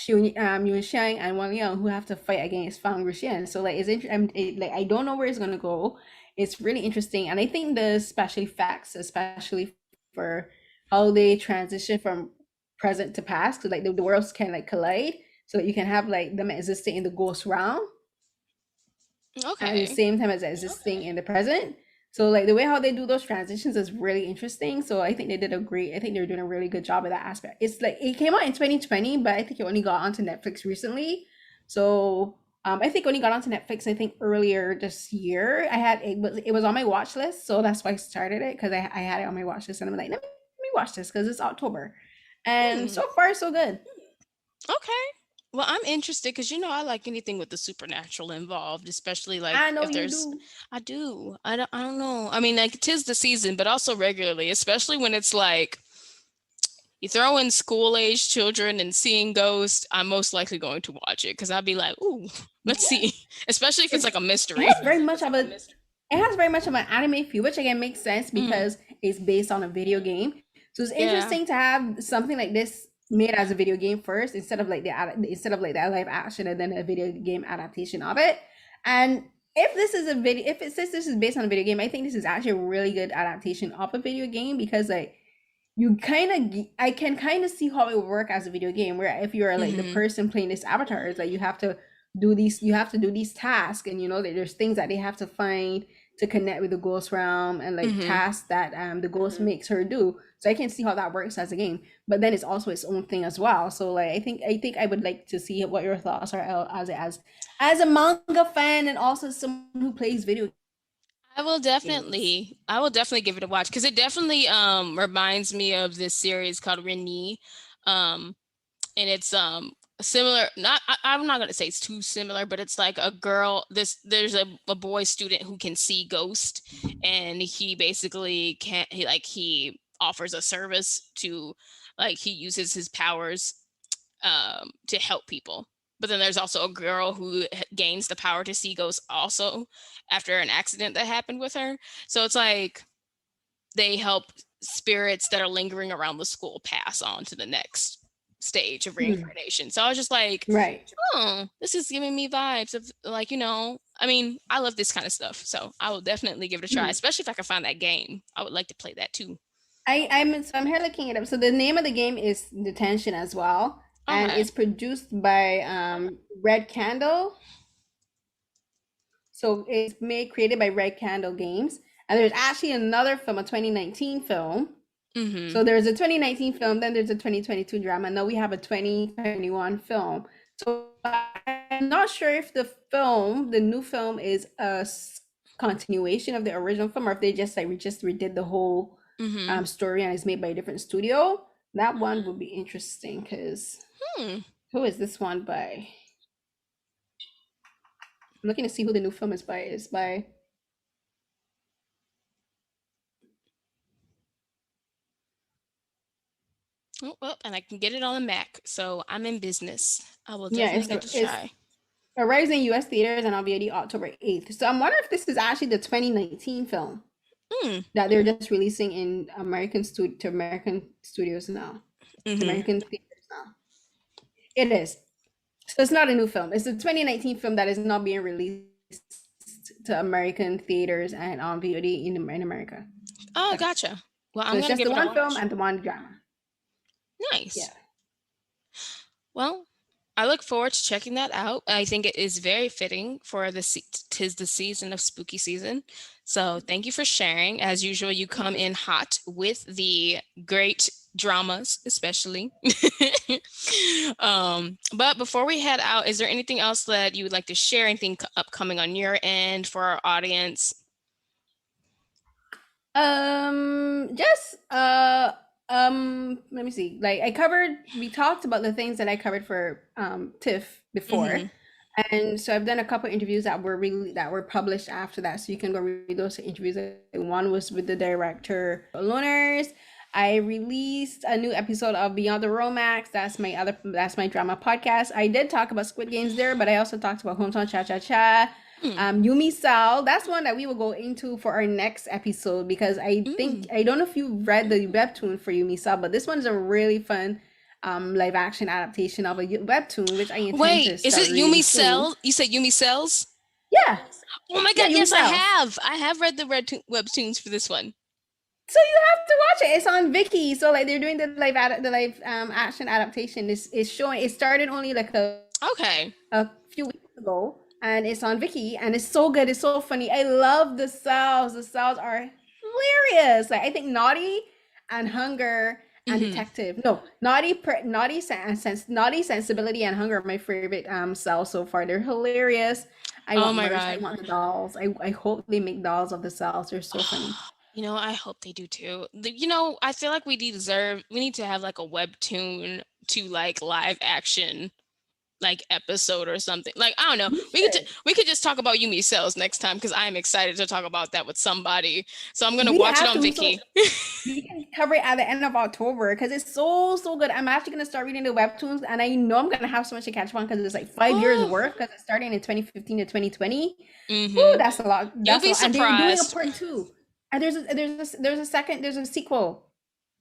Yuen Xiang and Wang Liang, who have to fight against Fang Ruxian? So like, like I don't know where it's gonna go. It's really interesting, and I think the special effects, especially for how they transition from present to past, because like the worlds can like collide, so that you can have like them existing in the ghost realm, at the same time as existing in the present. So like the way how they do those transitions is really interesting. So I think they're doing a really good job of that aspect. It's like it came out in 2020, but I think it only got onto Netflix recently. So I think only got onto Netflix I think earlier this year. It was on my watch list, so that's why I started it, because I had it on my watch list, and I'm like, let me watch this because it's October, and so far so good. Okay. Well, I'm interested because I like anything with the supernatural involved, especially like I know if there's. you do. I do. I don't know. I mean, like 'tis the season, but also regularly, especially when it's like you throw in school-age children and seeing ghosts. I'm most likely going to watch it because I'll be like, ooh, let's see. Especially if it's like a mystery. It has very much of an anime feel, which again makes sense because it's based on a video game. So it's interesting to have something like this made as a video game first, instead of like that live action and then a video game adaptation of it. And if this is based on a video game, I think this is actually a really good adaptation of a video game, because like I can kind of see how it would work as a video game, where if you're like the person playing this avatar, it's like you have to do these tasks, and there's things that they have to find to connect with the ghost realm, and like tasks that the ghost makes her do. So I can see how that works as a game, but then it's also its own thing as well. So like I think I would like to see what your thoughts are as a manga fan, and also someone who plays video games. I will definitely give it a watch, because it definitely reminds me of this series called Rennie, and it's similar. I'm not gonna say it's too similar, but it's like a girl. There's a boy student who can see ghosts, and he basically he offers a service to, like, he uses his powers to help people. But then there's also a girl who gains the power to see ghosts also after an accident that happened with her. So it's like they help spirits that are lingering around the school pass on to the next stage of reincarnation. So I was just like, oh, this is giving me vibes of like, I mean, I love this kind of stuff. So I will definitely give it a try, especially if I can find that game. I would like to play that too. I'm here looking it up. So the name of the game is Detention as well. And it's produced by Red Candle. So it's created by Red Candle Games. And there's actually another film, a 2019 film. So there's a 2019 film, then there's a 2022 drama. Now we have a 2021 film. So I'm not sure if the new film is a continuation of the original film, or if they just redid the whole story and is made by a different studio. That one would be interesting, because who is this one by? I'm looking to see who the new film is by. Oh, well, and I can get it on the Mac, so I'm in business. I will definitely give it a try. Arrives in US theaters and on VOD October 8th. So I'm wondering if this is actually the 2019 film that they're just releasing in American studios now. American theaters now. It is. So it's not a new film. It's a 2019 film that is not being released to American theaters and on VOD in America. Oh, gotcha. Well, so it's just the one film and the one drama. Nice. Yeah. Well, I look forward to checking that out. I think it is very fitting for tis the season of spooky season. So thank you for sharing. As usual, you come in hot with the great dramas, especially. But before we head out, is there anything else that you would like to share? Anything upcoming on your end for our audience? Just let me see. Like we talked about the things that I covered for TIFF before. And so I've done a couple interviews that were published after that. So you can go read those interviews. One was with the director Loners. I released a new episode of Beyond the Romance. That's my drama podcast. I did talk about Squid Games there, but I also talked about Hometown Cha Cha Cha. Yumi Sal, that's one that we will go into for our next episode, because I don't know if you read the webtoon for Yumi Sal, but this one's a really fun live action adaptation of a webtoon, which I intend to start. Is it Yumi Cells? You said Yumi Cells? Yeah. Oh my god, yeah, yes, I have read the webtoons for this one. So you have to watch it. It's on Viki. So like they're doing the live action adaptation. It's showing. It started only like a few weeks ago. And it's on Viki, and it's so good. It's so funny. I love the Cells. The Cells are hilarious. Like I think Naughty and Hunger and Detective. No, Naughty Sensibility and Hunger are my favorite Cells so far. They're hilarious. I want the dolls. I hope they make dolls of the Cells. They're so funny. You know, I hope they do too. I feel like we need to have like a webtoon to like live action like episode or something. Like I don't know. We could just talk about Yumi Cells next time, because I am excited to talk about that with somebody. So I'm gonna watch it on Viki. We can cover it at the end of October, because it's so good. I'm actually gonna start reading the webtoons, and I know I'm gonna have so much to catch on, because it's like 5 years worth, because it's starting in 2015 to 2020. Ooh, that's a lot. You'll be surprised. And they're doing a part 2. And there's a sequel,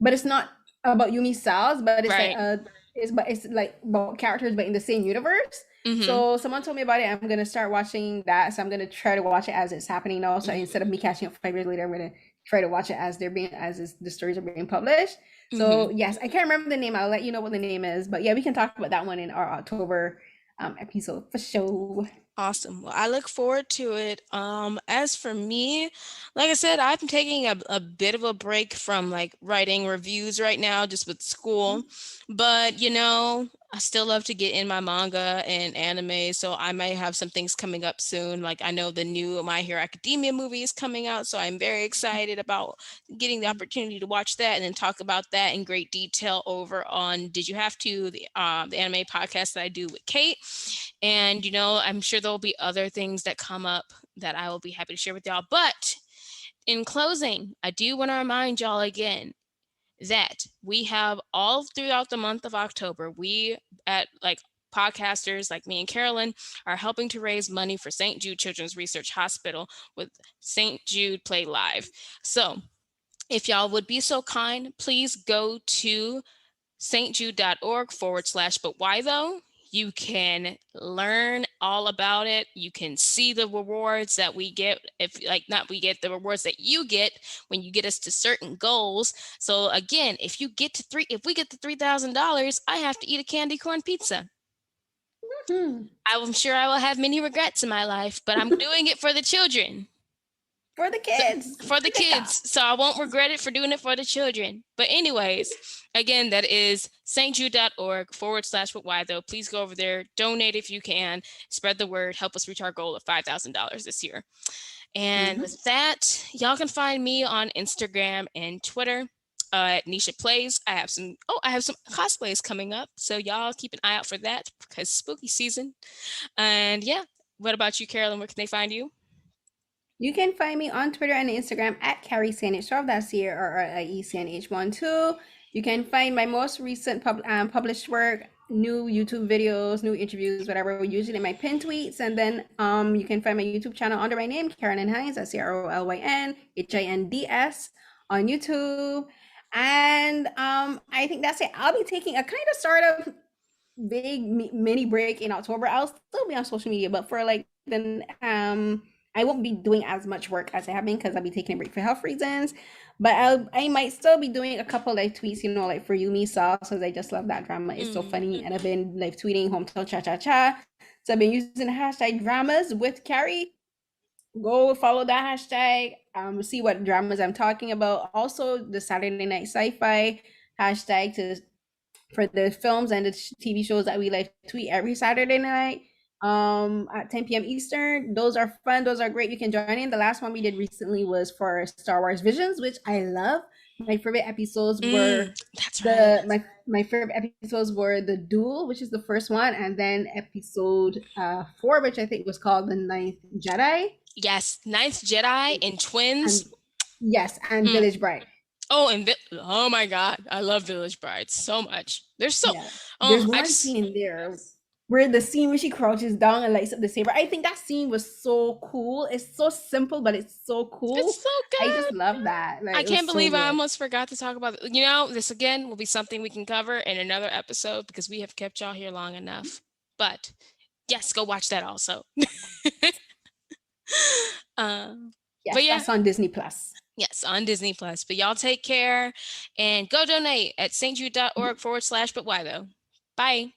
but it's not about Yumi Cells, but it's it's like about characters but in the same universe. So someone told me about it. I'm gonna start watching that. So I'm gonna try to watch it as it's happening now. So instead of me catching up 5 years later, I'm gonna try to watch it as the stories are being published. So yes, I can't remember the name. I'll let you know what the name is. But yeah, we can talk about that one in our October episode for sure. Awesome. Well, I look forward to it. As for me, like I said, I'm taking a bit of a break from like writing reviews right now, just with school. But I still love to get in my manga and anime, so I might have some things coming up soon. Like I know the new My Hero Academia movie is coming out, so I'm very excited about getting the opportunity to watch that and then talk about that in great detail over on Did You Have To, the anime podcast that I do with Kate. And I'm sure there'll be other things that come up that I will be happy to share with y'all. But in closing, I do want to remind y'all again that we have all throughout the month of October, we at like podcasters like me and Carolyn are helping to raise money for St. Jude Children's Research Hospital with St. Jude Play Live. So if y'all would be so kind, please go to stjude.org/but why though. You can learn all about it. You can see the rewards that we get, the rewards that you get when you get us to certain goals. So again, if we get to $3,000, I have to eat a candy corn pizza. I'm sure I will have many regrets in my life, but I'm doing it for the children. For the kids. So I won't regret it for doing it for the children. But anyways, again, that is stjude.org/but why though. Please go over there, donate if you can, spread the word, help us reach our goal of $5,000 this year. And with that, y'all can find me on Instagram and Twitter at Nisha Plays. I have some cosplays coming up, so y'all keep an eye out for that because spooky season. And yeah, what about you, Carolyn? Where can they find you? You can find me on Twitter and Instagram at CarrieCNH12. That's CarrieCNH12. You can find my most recent published work, new YouTube videos, new interviews, whatever, usually in my pinned tweets. And then you can find my YouTube channel under my name, Carolyn Hinds. That's CarolynHinds on YouTube. And I think that's it. I'll be taking a kind of sort of big mini break in October. I'll still be on social media, but for like the I won't be doing as much work as I have been because I'll be taking a break for health reasons. But I might still be doing a couple like tweets, you know, like for Yumi Sauce, because I just love that drama. It's so funny. And I've been like tweeting hometown cha cha cha. So I've been using the hashtag dramas with Carrie. Go follow that hashtag. See what dramas I'm talking about. Also, the Saturday Night Sci-Fi hashtag for the films and the TV shows that we like tweet every Saturday night at 10 p.m. Eastern. Those are fun. Those are great. You can join in. The last one we did recently was for Star Wars Visions, which I love. My favorite episodes were my favorite episodes were the Duel, which is the first one, and then episode 4, which I think was called the Ninth Jedi. Yes, Ninth Jedi and Twins. And Village Bride. Oh, and oh my God, I love Village Bride so much. There's one scene in there where the scene where she crouches down and lights up the saber. I think that scene was so cool. It's so simple, but it's so cool. It's so good. I just love that. Like, I can't believe I almost forgot to talk about it. You know, this again will be something we can cover in another episode because we have kept y'all here long enough. But yes, go watch that also. But yeah, that's on Disney Plus. Yes, on Disney Plus. But y'all take care and go donate at stjude.org/but why though. Bye.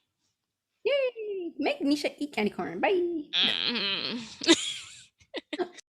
Yay! Make Nisha eat candy corn. Bye.